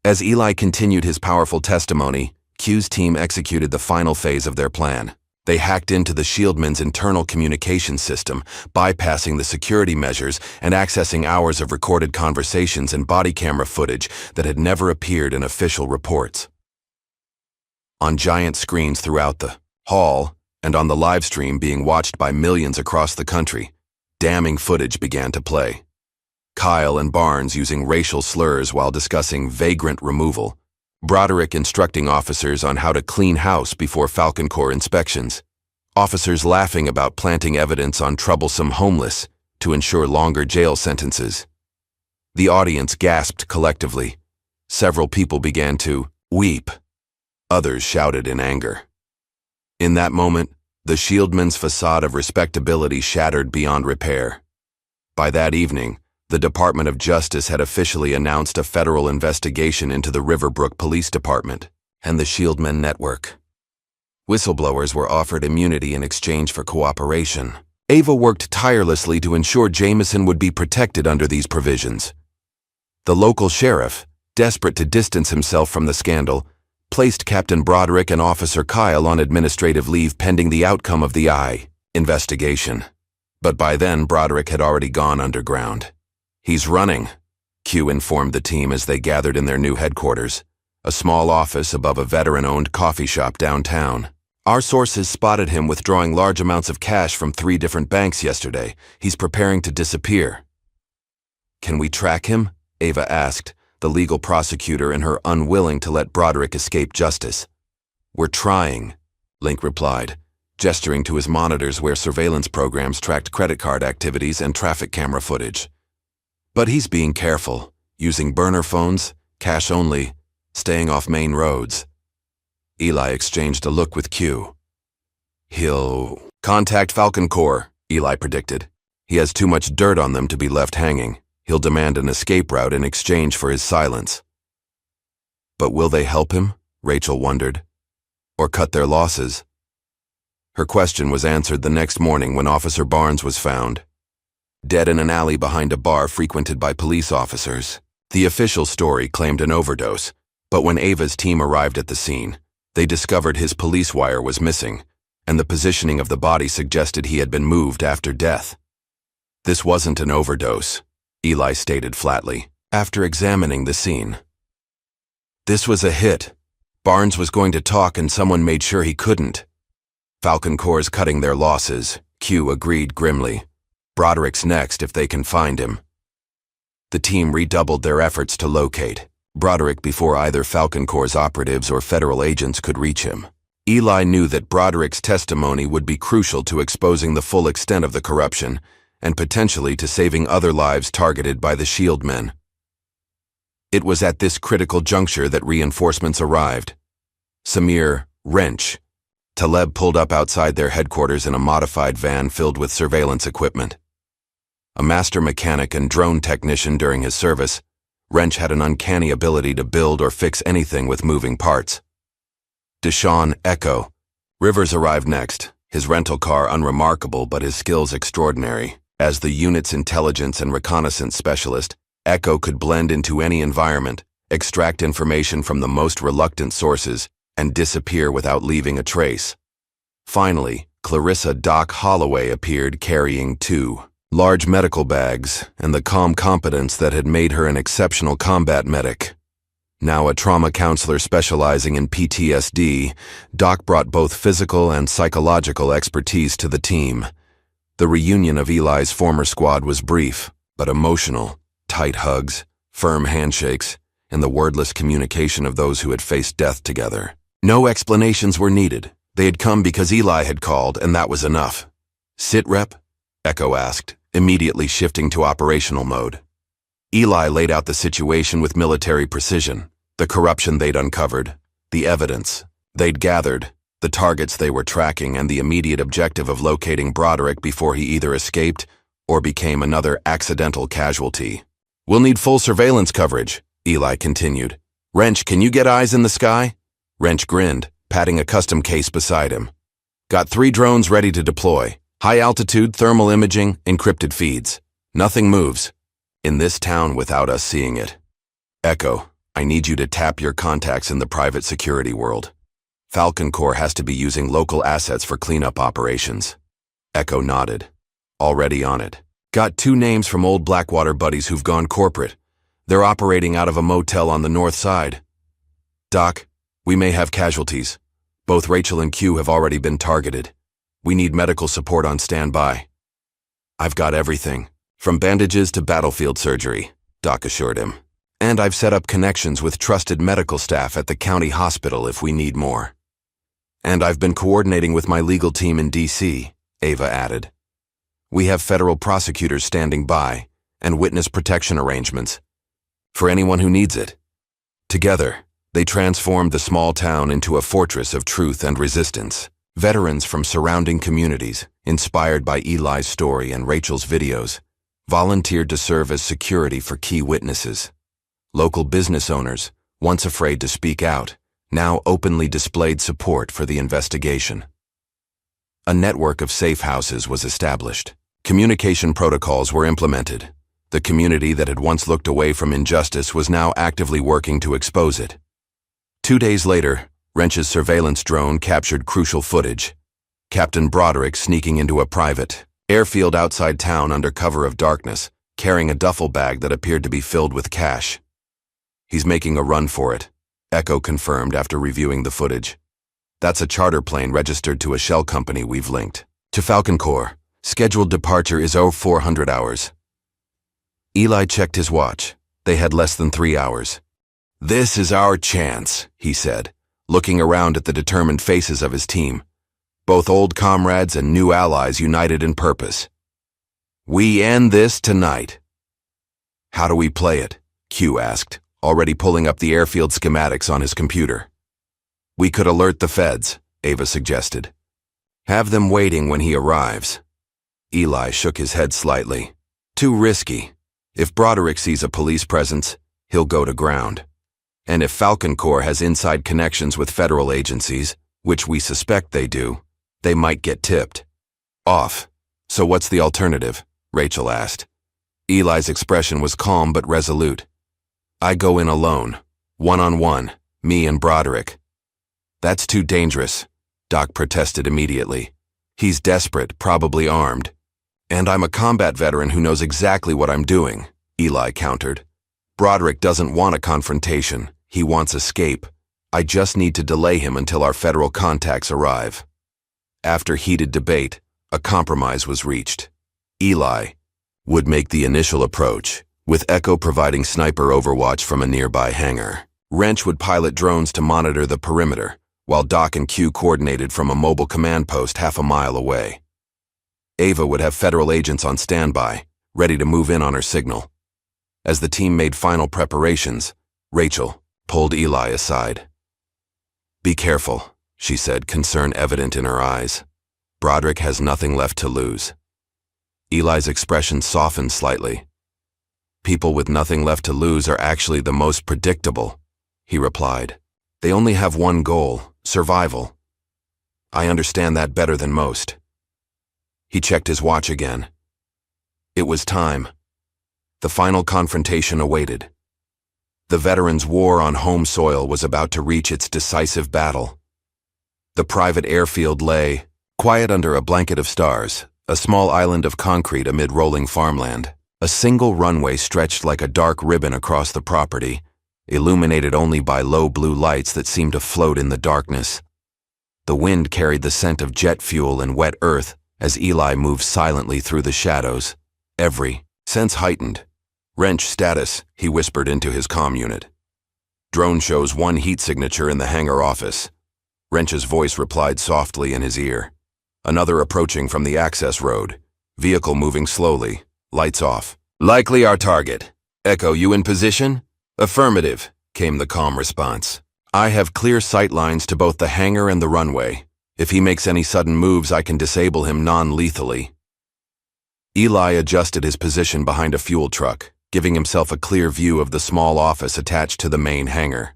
As Eli continued his powerful testimony, Q's team executed the final phase of their plan. They hacked into the Shieldmen's internal communication system, bypassing the security measures and accessing hours of recorded conversations and body camera footage that had never appeared in official reports. On giant screens throughout the hall, and on the live stream being watched by millions across the country, damning footage began to play. Kyle and Barnes using racial slurs while discussing vagrant removal, Broderick instructing officers on how to clean house before Falcon Corps inspections, officers laughing about planting evidence on troublesome homeless to ensure longer jail sentences. The audience gasped collectively. Several people began to weep. Others shouted in anger. In that moment, the Shieldmen's facade of respectability shattered beyond repair. By that evening, the Department of Justice had officially announced a federal investigation into the Riverbrook Police Department and the Shieldmen Network. Whistleblowers were offered immunity in exchange for cooperation. Ava worked tirelessly to ensure Jameson would be protected under these provisions. The local sheriff, desperate to distance himself from the scandal, placed Captain Broderick and Officer Kyle on administrative leave pending the outcome of the investigation. But by then, Broderick had already gone underground. "He's running," Q informed the team as they gathered in their new headquarters, a small office above a veteran-owned coffee shop downtown. "Our sources spotted him withdrawing large amounts of cash from 3 different banks yesterday. He's preparing to disappear." "Can we track him?" Ava asked, the legal prosecutor and her unwilling to let Broderick escape justice. "We're trying," Link replied, gesturing to his monitors where surveillance programs tracked credit card activities and traffic camera footage. "But he's being careful, using burner phones, cash only, staying off main roads." Eli exchanged a look with Q. "He'll contact Falcon Corps," Eli predicted. "He has too much dirt on them to be left hanging. He'll demand an escape route in exchange for his silence." "But will they help him?" Rachel wondered. "Or cut their losses?" Her question was answered the next morning when Officer Barnes was found, dead in an alley behind a bar frequented by police officers. The official story claimed an overdose, but when Ava's team arrived at the scene, they discovered his police wire was missing, and the positioning of the body suggested he had been moved after death. This wasn't an overdose, Eli stated flatly, after examining the scene. This was a hit. Barnes was going to talk and someone made sure he couldn't. Falcon Corps cutting their losses, Q agreed grimly. Broderick's next if they can find him. The team redoubled their efforts to locate Broderick before either Falcon Corps operatives or federal agents could reach him. Eli knew that Broderick's testimony would be crucial to exposing the full extent of the corruption and potentially to saving other lives targeted by the SHIELD men. It was at this critical juncture that reinforcements arrived. Samir, Wrench, Taleb pulled up outside their headquarters in a modified van filled with surveillance equipment. A master mechanic and drone technician during his service, Wrench had an uncanny ability to build or fix anything with moving parts. Deshaun, Echo. Rivers arrived next, his rental car unremarkable but his skills extraordinary. As the unit's intelligence and reconnaissance specialist, Echo could blend into any environment, extract information from the most reluctant sources, and disappear without leaving a trace. Finally, Clarissa Doc Holloway appeared carrying 2 large medical bags and the calm competence that had made her an exceptional combat medic. Now a trauma counselor specializing in PTSD, Doc brought both physical and psychological expertise to the team. The reunion of Eli's former squad was brief, but emotional. Tight hugs, firm handshakes, and the wordless communication of those who had faced death together. No explanations were needed. They had come because Eli had called, and that was enough. "Sit, Rep?" Echo asked, immediately shifting to operational mode. Eli laid out the situation with military precision. The corruption they'd uncovered, the evidence they'd gathered, the targets they were tracking, and the immediate objective of locating Broderick before he either escaped or became another accidental casualty. "We'll need full surveillance coverage," Eli continued. "Wrench, can you get eyes in the sky?" Wrench grinned, patting a custom case beside him. "Got 3 drones ready to deploy. High-altitude thermal imaging, encrypted feeds. Nothing moves in this town without us seeing it. Echo, I need you to tap your contacts in the private security world. Falcon Corps has to be using local assets for cleanup operations." Echo nodded. "Already on it. Got 2 names from old Blackwater buddies who've gone corporate. They're operating out of a motel on the north side. Doc, we may have casualties. Both Rachel and Q have already been targeted. We need medical support on standby." "I've got everything, from bandages to battlefield surgery," Doc assured him. "And I've set up connections with trusted medical staff at the county hospital if we need more. And I've been coordinating with my legal team in D.C., Ava added. We have federal prosecutors standing by and witness protection arrangements for anyone who needs it." Together, they transformed the small town into a fortress of truth and resistance. Veterans from surrounding communities, inspired by Eli's story and Rachel's videos, volunteered to serve as security for key witnesses. Local business owners, once afraid to speak out, now openly displayed support for the investigation. A network of safe houses was established. Communication protocols were implemented. The community that had once looked away from injustice was now actively working to expose it. 2 days later, Wrench's surveillance drone captured crucial footage. Captain Broderick sneaking into a private airfield outside town under cover of darkness, carrying a duffel bag that appeared to be filled with cash. "He's making a run for it," Echo confirmed after reviewing the footage. "That's a charter plane registered to a shell company we've linked. To Falcon Corps, scheduled departure is 0400 hours. Eli checked his watch. They had less than 3 hours. "This is our chance," he said, looking around at the determined faces of his team. Both old comrades and new allies united in purpose. "We end this tonight." "How do we play it?" Q asked, already pulling up the airfield schematics on his computer. "We could alert the feds," Ava suggested. "Have them waiting when he arrives." Eli shook his head slightly. "Too risky. If Broderick sees a police presence, he'll go to ground. And if Falcon Corps has inside connections with federal agencies, which we suspect they do, They might get tipped off. So what's the alternative? Rachel asked. Eli's expression was calm but resolute. I go in alone, one-on-one, me and Broderick. That's too dangerous, Doc protested immediately. He's desperate, probably armed. And I'm a combat veteran who knows exactly what I'm doing, Eli countered. Broderick doesn't want a confrontation. He wants escape. I just need to delay him until our federal contacts arrive. After heated debate, a compromise was reached. Eli would make the initial approach, with Echo providing sniper overwatch from a nearby hangar. Wrench would pilot drones to monitor the perimeter, while Doc and Q coordinated from a mobile command post half a mile away. Ava would have federal agents on standby, ready to move in on her signal. As the team made final preparations, Rachel pulled Eli aside. Be careful, she said, concern evident in her eyes. Broderick has nothing left to lose. Eli's expression softened slightly. People with nothing left to lose are actually the most predictable, he replied. They only have one goal, survival. I understand that better than most. He checked his watch again. It was time. The final confrontation awaited. The veterans' war on home soil was about to reach its decisive battle. The private airfield lay, quiet under a blanket of stars, a small island of concrete amid rolling farmland. A single runway stretched like a dark ribbon across the property, illuminated only by low blue lights that seemed to float in the darkness. The wind carried the scent of jet fuel and wet earth as Eli moved silently through the shadows, every sense heightened. Wrench status, he whispered into his comm unit. Drone shows one heat signature in the hangar office. Wrench's voice replied softly in his ear. Another approaching from the access road. Vehicle moving slowly, lights off. Likely our target. Echo, you in position? Affirmative, came the calm response. I have clear sight lines to both the hangar and the runway. If he makes any sudden moves, I can disable him non-lethally. Eli adjusted his position behind a fuel truck, giving himself a clear view of the small office attached to the main hangar.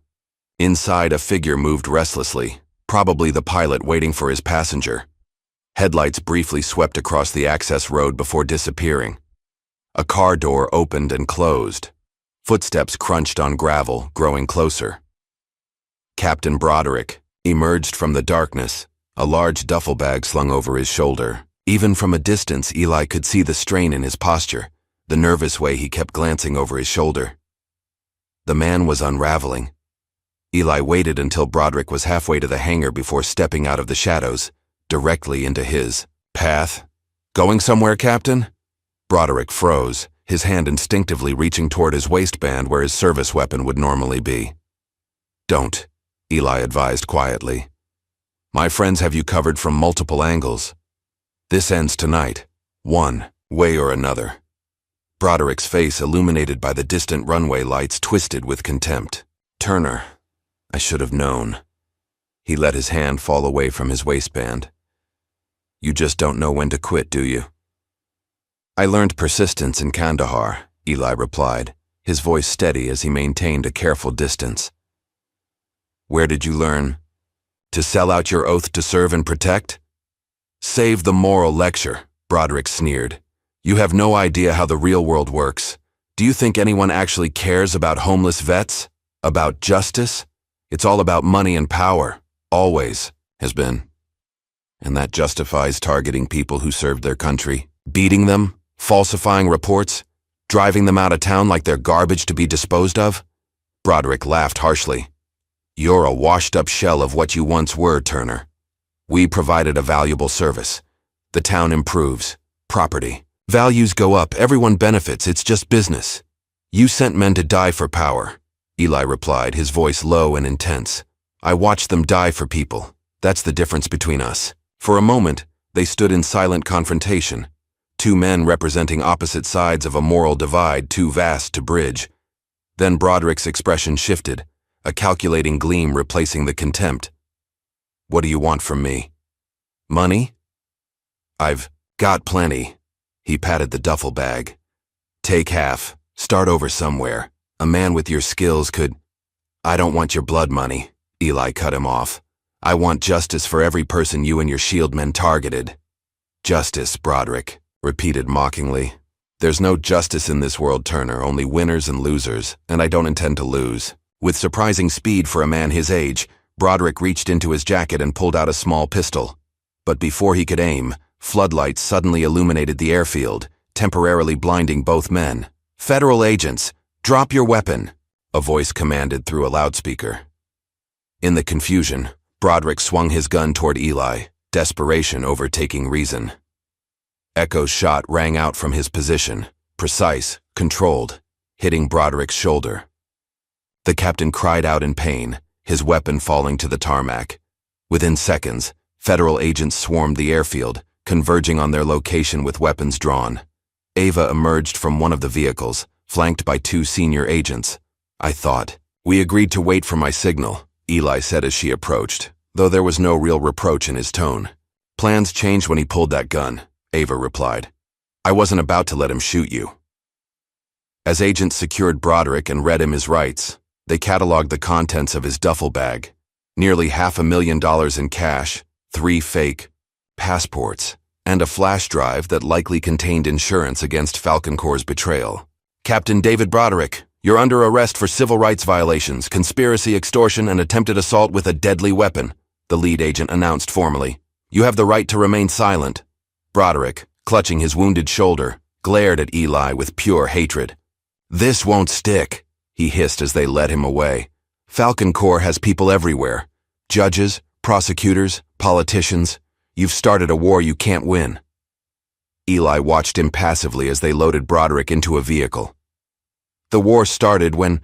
Inside, a figure moved restlessly, probably the pilot waiting for his passenger. Headlights briefly swept across the access road before disappearing. A car door opened and closed. Footsteps crunched on gravel, growing closer. Captain Broderick emerged from the darkness, a large duffel bag slung over his shoulder. Even from a distance, Eli could see the strain in his posture, the nervous way he kept glancing over his shoulder. The man was unraveling. Eli waited until Broderick was halfway to the hangar before stepping out of the shadows, directly into his path. Going somewhere, Captain? Broderick froze, his hand instinctively reaching toward his waistband where his service weapon would normally be. Don't, Eli advised quietly. My friends have you covered from multiple angles. This ends tonight, one way or another. Broderick's face, illuminated by the distant runway lights, twisted with contempt. Turner, I should have known. He let his hand fall away from his waistband. You just don't know when to quit, do you? I learned persistence in Kandahar, Eli replied, his voice steady as he maintained a careful distance. Where did you learn? To sell out your oath to serve and protect? Save the moral lecture, Broderick sneered. You have no idea how the real world works. Do you think anyone actually cares about homeless vets? About justice? It's all about money and power. Always has been. And that justifies targeting people who served their country, beating them, falsifying reports, driving them out of town like they're garbage to be disposed of? Broderick laughed harshly. You're a washed-up shell of what you once were, Turner. We provided a valuable service. The town improves. Property. Values go up. Everyone benefits. It's just business. You sent men to die for power, Eli replied, his voice low and intense. I watched them die for people. That's the difference between us. For a moment, they stood in silent confrontation. Two men representing opposite sides of a moral divide too vast to bridge. Then Broderick's expression shifted, a calculating gleam replacing the contempt. What do you want from me? Money? I've got plenty. He patted the duffel bag. Take half. Start over somewhere. A man with your skills could... I don't want your blood money, Eli cut him off. I want justice for every person you and your shield men targeted. Justice, Broderick repeated mockingly. There's no justice in this world, Turner, only winners and losers, and I don't intend to lose. With surprising speed for a man his age, Broderick reached into his jacket and pulled out a small pistol. But before he could aim, floodlights suddenly illuminated the airfield, temporarily blinding both men. Federal agents, drop your weapon, a voice commanded through a loudspeaker. In the confusion, Broderick swung his gun toward Eli, desperation overtaking reason. Echo's shot rang out from his position, precise, controlled, hitting Broderick's shoulder. The captain cried out in pain, his weapon falling to the tarmac. Within seconds, federal agents swarmed the airfield, converging on their location with weapons drawn. Ava emerged from one of the vehicles, flanked by 2 senior agents. I thought. We agreed to wait for my signal, Eli said as she approached, though there was no real reproach in his tone. Plans changed when he pulled that gun, Ava replied. I wasn't about to let him shoot you. As agents secured Broderick and read him his rights, they cataloged the contents of his duffel bag. Nearly $500,000 in cash, 3 fake passports, and a flash drive that likely contained insurance against Falcon Corps' betrayal. Captain David Broderick, you're under arrest for civil rights violations, conspiracy, extortion, and attempted assault with a deadly weapon, the lead agent announced formally. You have the right to remain silent. Broderick, clutching his wounded shoulder, glared at Eli with pure hatred. This won't stick, he hissed as they led him away. Falcon Corps has people everywhere. Judges, prosecutors, politicians. You've started a war you can't win. Eli watched impassively as they loaded Broderick into a vehicle. The war started when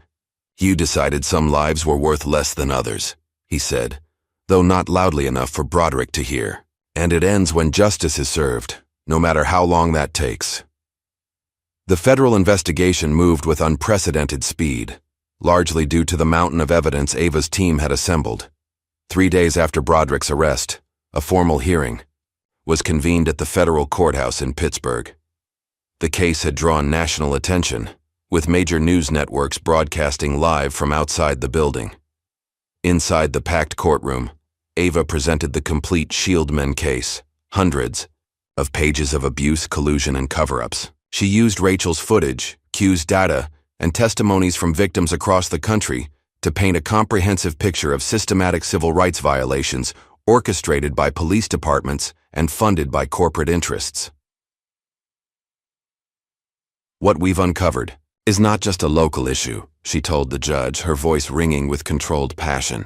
you decided some lives were worth less than others, he said, though not loudly enough for Broderick to hear. And it ends when justice is served, no matter how long that takes. The federal investigation moved with unprecedented speed, largely due to the mountain of evidence Ava's team had assembled. 3 days after Broderick's arrest, a formal hearing was convened at the federal courthouse in Pittsburgh. The case had drawn national attention, with major news networks broadcasting live from outside the building. Inside the packed courtroom, Ava presented the complete Shieldmen case, hundreds of pages of abuse, collusion, and cover-ups. She used Rachel's footage, Q's data, and testimonies from victims across the country to paint a comprehensive picture of systematic civil rights violations orchestrated by police departments and funded by corporate interests. What we've uncovered is not just a local issue, she told the judge, her voice ringing with controlled passion.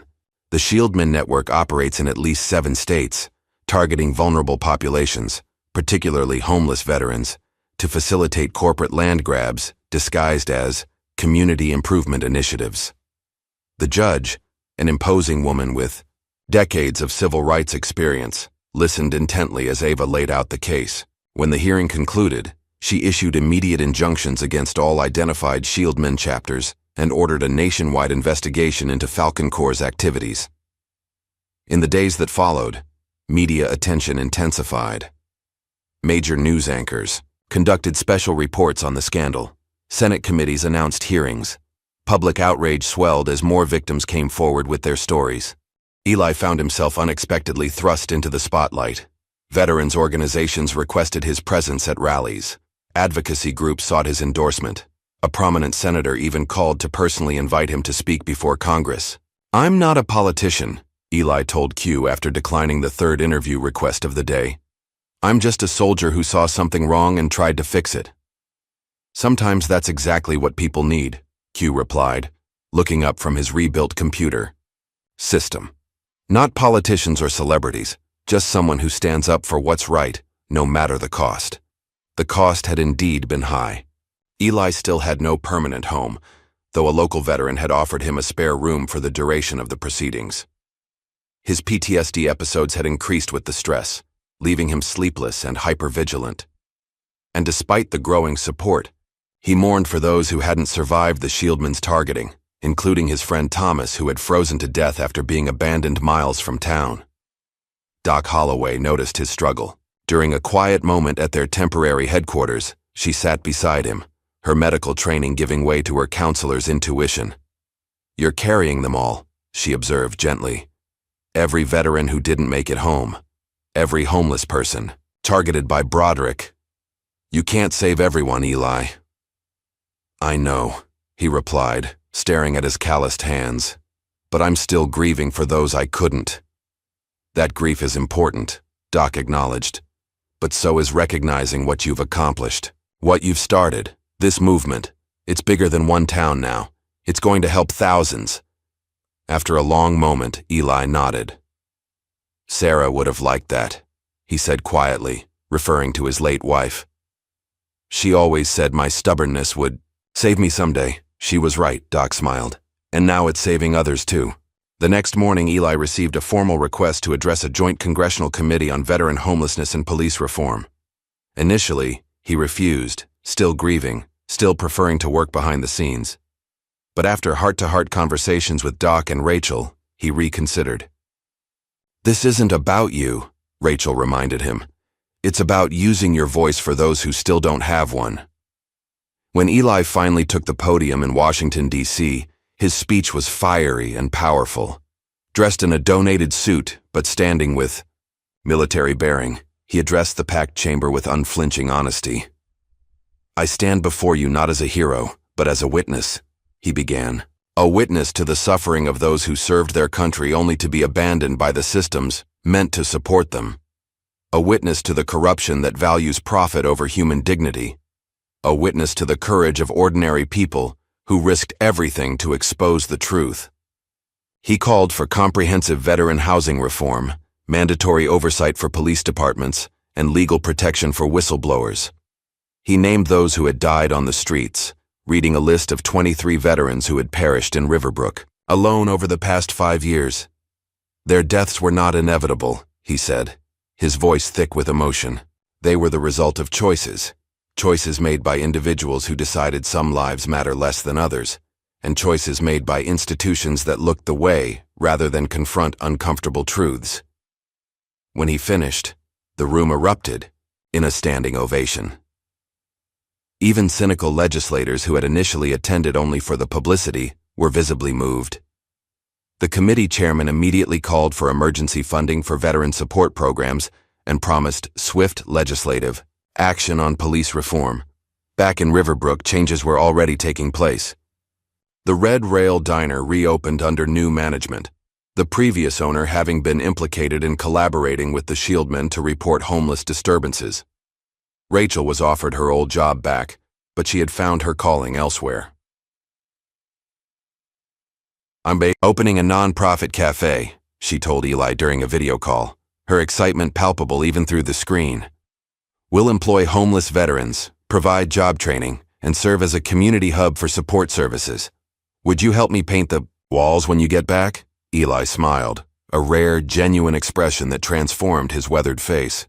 The Shieldmen network operates in at least 7 states, targeting vulnerable populations, particularly homeless veterans, to facilitate corporate land grabs disguised as community improvement initiatives. The judge, an imposing woman with decades of civil rights experience, listened intently as Ava laid out the case. When the hearing concluded, she issued immediate injunctions against all identified Shieldmen chapters and ordered a nationwide investigation into Falcon Corps' activities. In the days that followed, media attention intensified. Major news anchors conducted special reports on the scandal. Senate committees announced hearings. Public outrage swelled as more victims came forward with their stories. Eli found himself unexpectedly thrust into the spotlight. Veterans organizations requested his presence at rallies. Advocacy groups sought his endorsement. A prominent senator even called to personally invite him to speak before Congress. I'm not a politician, Eli told Q after declining the 3rd interview request of the day. I'm just a soldier who saw something wrong and tried to fix it. Sometimes that's exactly what people need, Q replied, looking up from his rebuilt computer system. Not politicians or celebrities, just someone who stands up for what's right, no matter the cost. The cost had indeed been high. Eli still had no permanent home, though a local veteran had offered him a spare room for the duration of the proceedings. His PTSD episodes had increased with the stress, leaving him sleepless and hypervigilant. And despite the growing support, he mourned for those who hadn't survived the Shieldmen's targeting, including his friend Thomas, who had frozen to death after being abandoned miles from town. Doc Holloway noticed his struggle. During a quiet moment at their temporary headquarters, she sat beside him, her medical training giving way to her counselor's intuition. You're carrying them all, she observed gently. Every veteran who didn't make it home. Every homeless person, targeted by Broderick. You can't save everyone, Eli. I know, he replied, staring at his calloused hands. But I'm still grieving for those I couldn't. That grief is important, Doc acknowledged. But so is recognizing what you've accomplished. What you've started. This movement. It's bigger than one town now. It's going to help thousands. After a long moment, Eli nodded. Sarah would have liked that, he said quietly, referring to his late wife. She always said my stubbornness would save me someday. She was right, Doc smiled. And now it's saving others too. The next morning, Eli received a formal request to address a joint congressional committee on veteran homelessness and police reform. Initially, he refused, still grieving, still preferring to work behind the scenes. But after heart-to-heart conversations with Doc and Rachel, he reconsidered. This isn't about you, Rachel reminded him. It's about using your voice for those who still don't have one. When Eli finally took the podium in Washington, D.C., his speech was fiery and powerful. Dressed in a donated suit, but standing with military bearing, he addressed the packed chamber with unflinching honesty. I stand before you not as a hero, but as a witness, he began. A witness to the suffering of those who served their country only to be abandoned by the systems meant to support them. A witness to the corruption that values profit over human dignity. A witness to the courage of ordinary people who risked everything to expose the truth. He called for comprehensive veteran housing reform, mandatory oversight for police departments, and legal protection for whistleblowers. He named those who had died on the streets, reading a list of 23 veterans who had perished in Riverbrook, alone over the past 5 years. Their deaths were not inevitable, he said, his voice thick with emotion. They were the result of choices. Choices made by individuals who decided some lives matter less than others, and choices made by institutions that looked the way rather than confront uncomfortable truths. When he finished, the room erupted in a standing ovation. Even cynical legislators who had initially attended only for the publicity were visibly moved. The committee chairman immediately called for emergency funding for veteran support programs and promised swift legislative action on police reform. Back in Riverbrook, changes were already taking place. The Red Rail Diner reopened under new management, the previous owner having been implicated in collaborating with the Shieldmen to report homeless disturbances. Rachel was offered her old job back, but she had found her calling elsewhere. I'm opening a non-profit cafe, she told Eli during a video call, her excitement palpable even through the screen. We'll employ homeless veterans, provide job training, and serve as a community hub for support services. Would you help me paint the walls when you get back? Eli smiled, a rare, genuine expression that transformed his weathered face.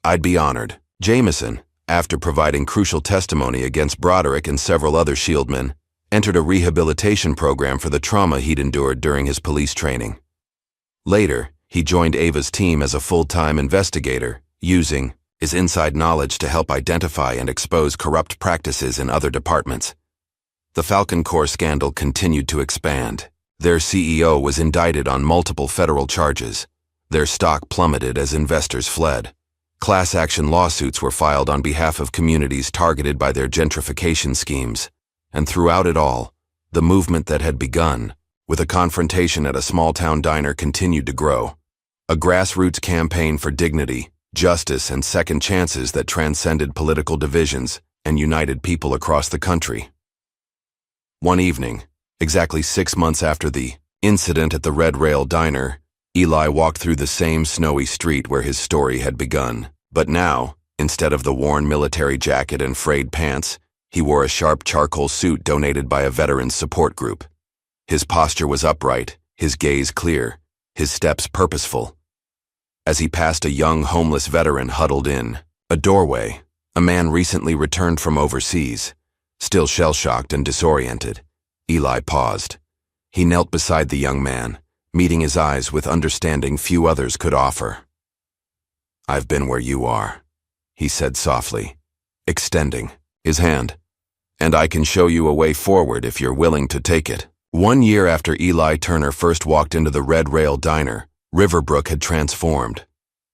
I'd be honored. Jameson, after providing crucial testimony against Broderick and several other Shieldmen, entered a rehabilitation program for the trauma he'd endured during his police training. Later, he joined Ava's team as a full-time investigator, using his inside knowledge to help identify and expose corrupt practices in other departments. The Falcon Corps scandal continued to expand. Their CEO was indicted on multiple federal charges. Their stock plummeted as investors fled. Class action lawsuits were filed on behalf of communities targeted by their gentrification schemes. And throughout it all, the movement that had begun, with a confrontation at a small-town diner, continued to grow. A grassroots campaign for dignity, justice, and second chances that transcended political divisions and united people across the country. One evening, exactly 6 months after the incident at the Red Rail Diner, Eli walked through the same snowy street where his story had begun. But now, instead of the worn military jacket and frayed pants, he wore a sharp charcoal suit donated by a veterans support group. His posture was upright, his gaze clear, his steps purposeful. As he passed a young homeless veteran huddled in a doorway, a man recently returned from overseas, still shell-shocked and disoriented, Eli paused. He knelt beside the young man, meeting his eyes with understanding few others could offer. I've been where you are, he said softly, extending his hand. And I can show you a way forward if you're willing to take it. 1 year after Eli Turner first walked into the Red Rail Diner, Riverbrook had transformed.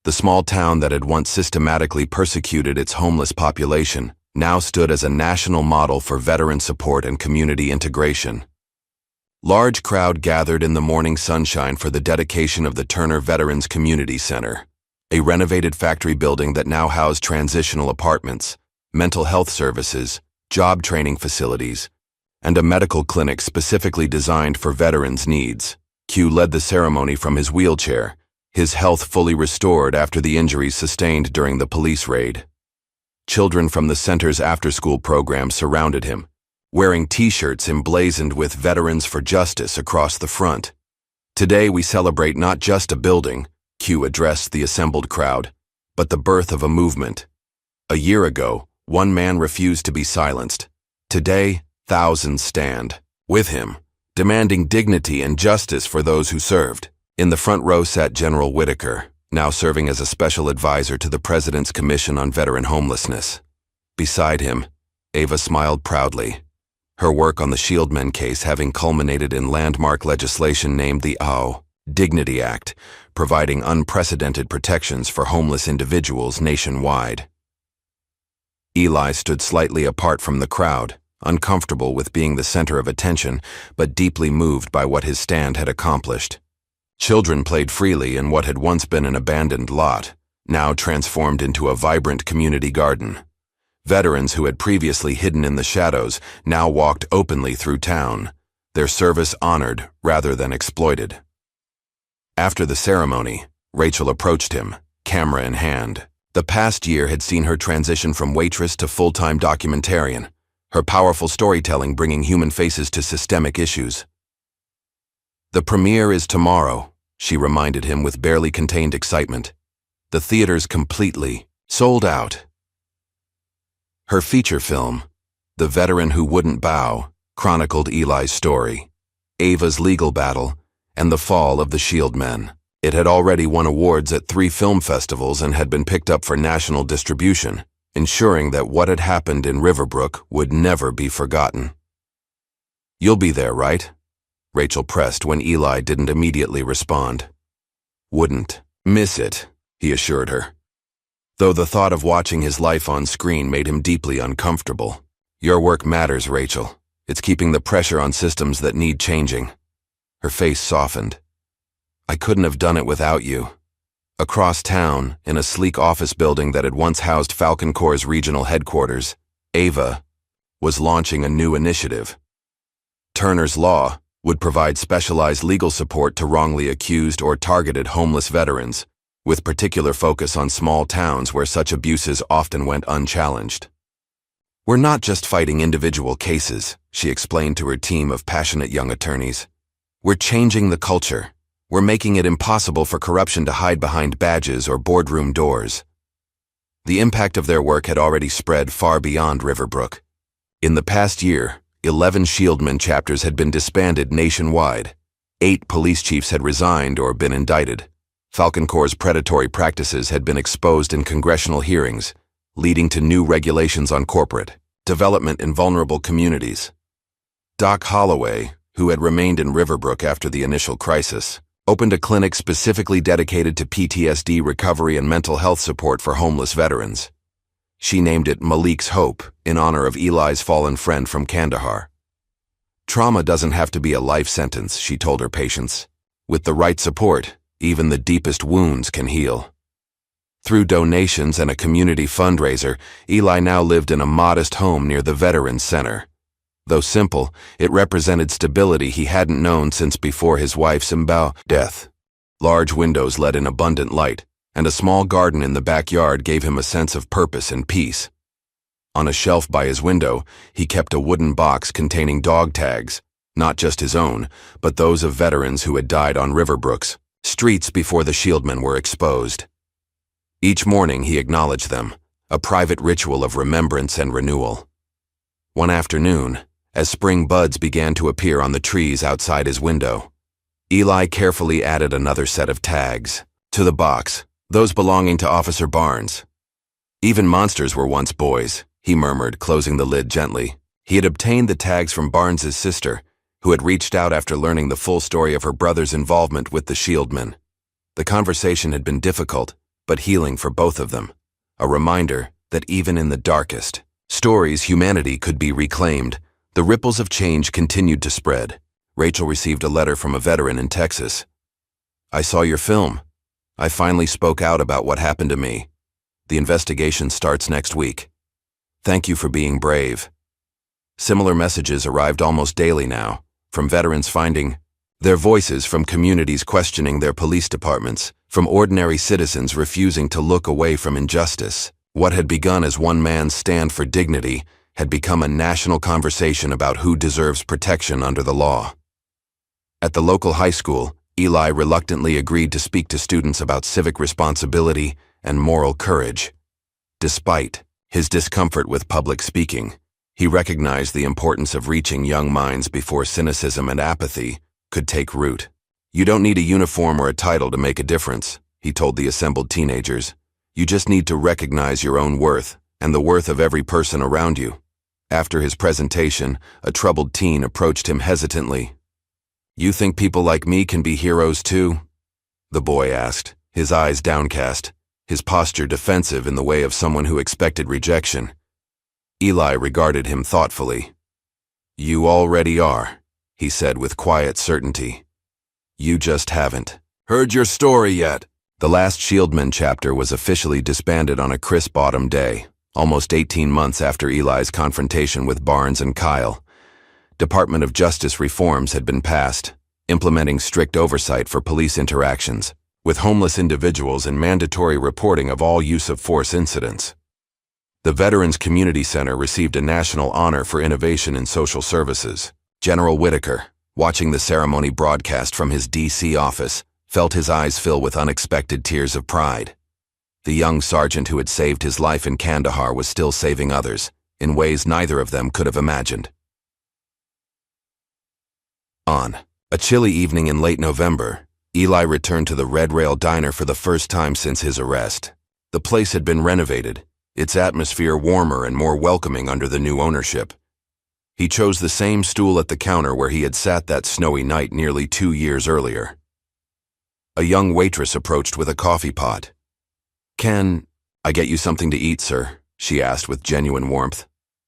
The small town that had once systematically persecuted its homeless population now stood as a national model for veteran support and community integration. Large crowd gathered in the morning sunshine for the dedication of the Turner Veterans Community Center, a renovated factory building that now housed transitional apartments, mental health services, job training facilities, and a medical clinic specifically designed for veterans' needs. Q led the ceremony from his wheelchair, his health fully restored after the injuries sustained during the police raid. Children from the center's after-school program surrounded him, wearing T-shirts emblazoned with Veterans for Justice across the front. Today we celebrate not just a building, Q addressed the assembled crowd, but the birth of a movement. A year ago, one man refused to be silenced. Today, thousands stand with him, demanding dignity and justice for those who served. In the front row sat General Whitaker, now serving as a special advisor to the President's Commission on Veteran Homelessness. Beside him, Ava smiled proudly, her work on the Shieldmen case having culminated in landmark legislation named the Dignity Act, providing unprecedented protections for homeless individuals nationwide. Eli stood slightly apart from the crowd, uncomfortable with being the center of attention, but deeply moved by what his stand had accomplished. Children played freely in what had once been an abandoned lot, now transformed into a vibrant community garden. Veterans who had previously hidden in the shadows now walked openly through town, their service honored rather than exploited. After the ceremony, Rachel approached him, camera in hand. The past year had seen her transition from waitress to full-time documentarian, her powerful storytelling bringing human faces to systemic issues. "The premiere is tomorrow," she reminded him with barely contained excitement. "The theater's completely sold out." Her feature film, The Veteran Who Wouldn't Bow, chronicled Eli's story, Ava's legal battle, and the fall of the Shieldmen. It had already won awards at 3 film festivals and had been picked up for national distribution, ensuring that what had happened in Riverbrook would never be forgotten. "You'll be there, right?" Rachel pressed when Eli didn't immediately respond. "Wouldn't miss it," he assured her, though the thought of watching his life on screen made him deeply uncomfortable. "Your work matters, Rachel. It's keeping the pressure on systems that need changing." Her face softened. "I couldn't have done it without you." Across town, in a sleek office building that had once housed Falcon Corps' regional headquarters, Ava was launching a new initiative. Turner's Law would provide specialized legal support to wrongly accused or targeted homeless veterans, with particular focus on small towns where such abuses often went unchallenged. "We're not just fighting individual cases," she explained to her team of passionate young attorneys. "We're changing the culture. We're making it impossible for corruption to hide behind badges or boardroom doors." The impact of their work had already spread far beyond Riverbrook. In the past year, 11 Shieldmen chapters had been disbanded nationwide. 8 police chiefs had resigned or been indicted. Falcon Corps' predatory practices had been exposed in congressional hearings, leading to new regulations on corporate development in vulnerable communities. Doc Holloway, who had remained in Riverbrook after the initial crisis, opened a clinic specifically dedicated to PTSD recovery and mental health support for homeless veterans. She named it Malik's Hope in honor of Eli's fallen friend from Kandahar. "Trauma doesn't have to be a life sentence," she told her patients. "With the right support, even the deepest wounds can heal." Through donations and a community fundraiser, Eli now lived in a modest home near the Veterans Center. Though simple, it represented stability he hadn't known since before his wife's death. Large windows let in abundant light, and a small garden in the backyard gave him a sense of purpose and peace. On a shelf by his window, he kept a wooden box containing dog tags, not just his own, but those of veterans who had died on Riverbrook's streets before the Shieldmen were exposed. Each morning he acknowledged them, a private ritual of remembrance and renewal. One afternoon, as spring buds began to appear on the trees outside his window, Eli carefully added another set of tags to the box, those belonging to Officer Barnes. "Even monsters were once boys," he murmured, closing the lid gently. He had obtained the tags from Barnes's sister, who had reached out after learning the full story of her brother's involvement with the Shieldmen. The conversation had been difficult, but healing for both of them. A reminder that even in the darkest stories, humanity could be reclaimed. The ripples of change continued to spread. Rachel received a letter from a veteran in Texas. "I saw your film. I finally spoke out about what happened to me. The investigation starts next week. Thank you for being brave." Similar messages arrived almost daily now, from veterans finding their voices, from communities questioning their police departments, from ordinary citizens refusing to look away from injustice. What had begun as one man's stand for dignity had become a national conversation about who deserves protection under the law. At the local high school, Eli reluctantly agreed to speak to students about civic responsibility and moral courage. Despite his discomfort with public speaking, he recognized the importance of reaching young minds before cynicism and apathy could take root. "You don't need a uniform or a title to make a difference," he told the assembled teenagers. "You just need to recognize your own worth and the worth of every person around you." After his presentation, a troubled teen approached him hesitantly. "You think people like me can be heroes too?" the boy asked, his eyes downcast, his posture defensive in the way of someone who expected rejection. Eli regarded him thoughtfully. "You already are," he said with quiet certainty. "You just haven't heard your story yet." The last Shieldman chapter was officially disbanded on a crisp autumn day, almost 18 months after Eli's confrontation with Barnes and Kyle. Department of Justice reforms had been passed, implementing strict oversight for police interactions with homeless individuals and mandatory reporting of all use of force incidents. The Veterans Community Center received a national honor for innovation in social services. General Whitaker, watching the ceremony broadcast from his D.C. office, felt his eyes fill with unexpected tears of pride. The young sergeant who had saved his life in Kandahar was still saving others, in ways neither of them could have imagined. On a chilly evening in late November, Eli returned to the Red Rail Diner for the first time since his arrest. The place had been renovated, its atmosphere warmer and more welcoming under the new ownership. He chose the same stool at the counter where he had sat that snowy night nearly 2 years earlier. A young waitress approached with a coffee pot. "Can I get you something to eat, sir?" she asked with genuine warmth.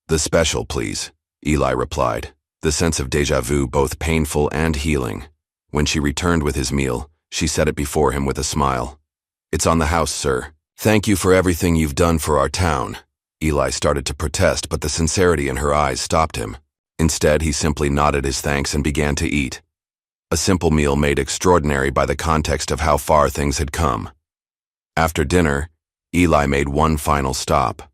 "The special, please," Eli replied, the sense of déjà vu both painful and healing. When she returned with his meal, she set it before him with a smile. "It's on the house, sir. Thank you for everything you've done for our town." Eli started to protest, but the sincerity in her eyes stopped him. Instead, he simply nodded his thanks and began to eat. A simple meal made extraordinary by the context of how far things had come. After dinner, Eli made one final stop.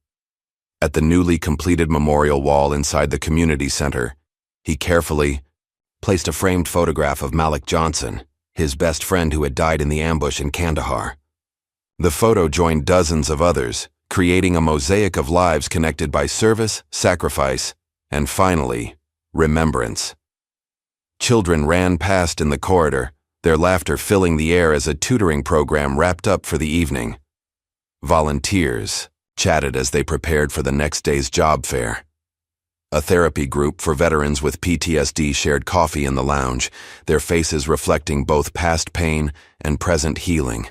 At the newly completed memorial wall inside the community center, he carefully placed a framed photograph of Malik Johnson, his best friend who had died in the ambush in Kandahar. The photo joined dozens of others, creating a mosaic of lives connected by service, sacrifice, and finally, remembrance. Children ran past in the corridor, their laughter filling the air as a tutoring program wrapped up for the evening. Volunteers chatted as they prepared for the next day's job fair. A therapy group for veterans with PTSD shared coffee in the lounge, their faces reflecting both past pain and present healing.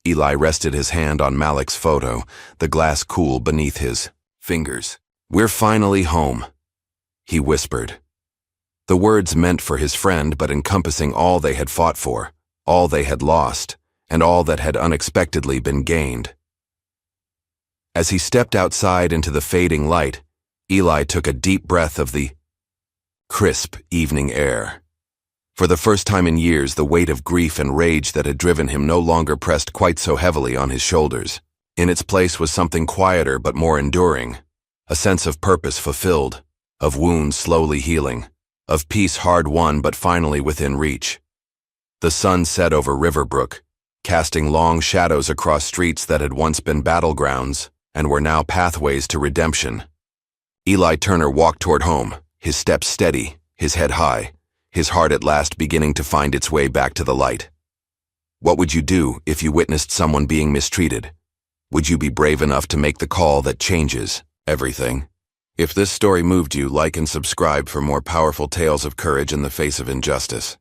Eli rested his hand on Malik's photo, the glass cool beneath his fingers. "We're finally home," he whispered. The words meant for his friend, but encompassing all they had fought for, all they had lost, and all that had unexpectedly been gained. As he stepped outside into the fading light, Eli took a deep breath of the crisp evening air. For the first time in years, the weight of grief and rage that had driven him no longer pressed quite so heavily on his shoulders. In its place was something quieter but more enduring, a sense of purpose fulfilled, of wounds slowly healing, of peace hard won but finally within reach. The sun set over Riverbrook, casting long shadows across streets that had once been battlegrounds and were now pathways to redemption. Eli Turner walked toward home, his steps steady, his head high, his heart at last beginning to find its way back to the light. What would you do if you witnessed someone being mistreated? Would you be brave enough to make the call that changes everything? If this story moved you, like and subscribe for more powerful tales of courage in the face of injustice.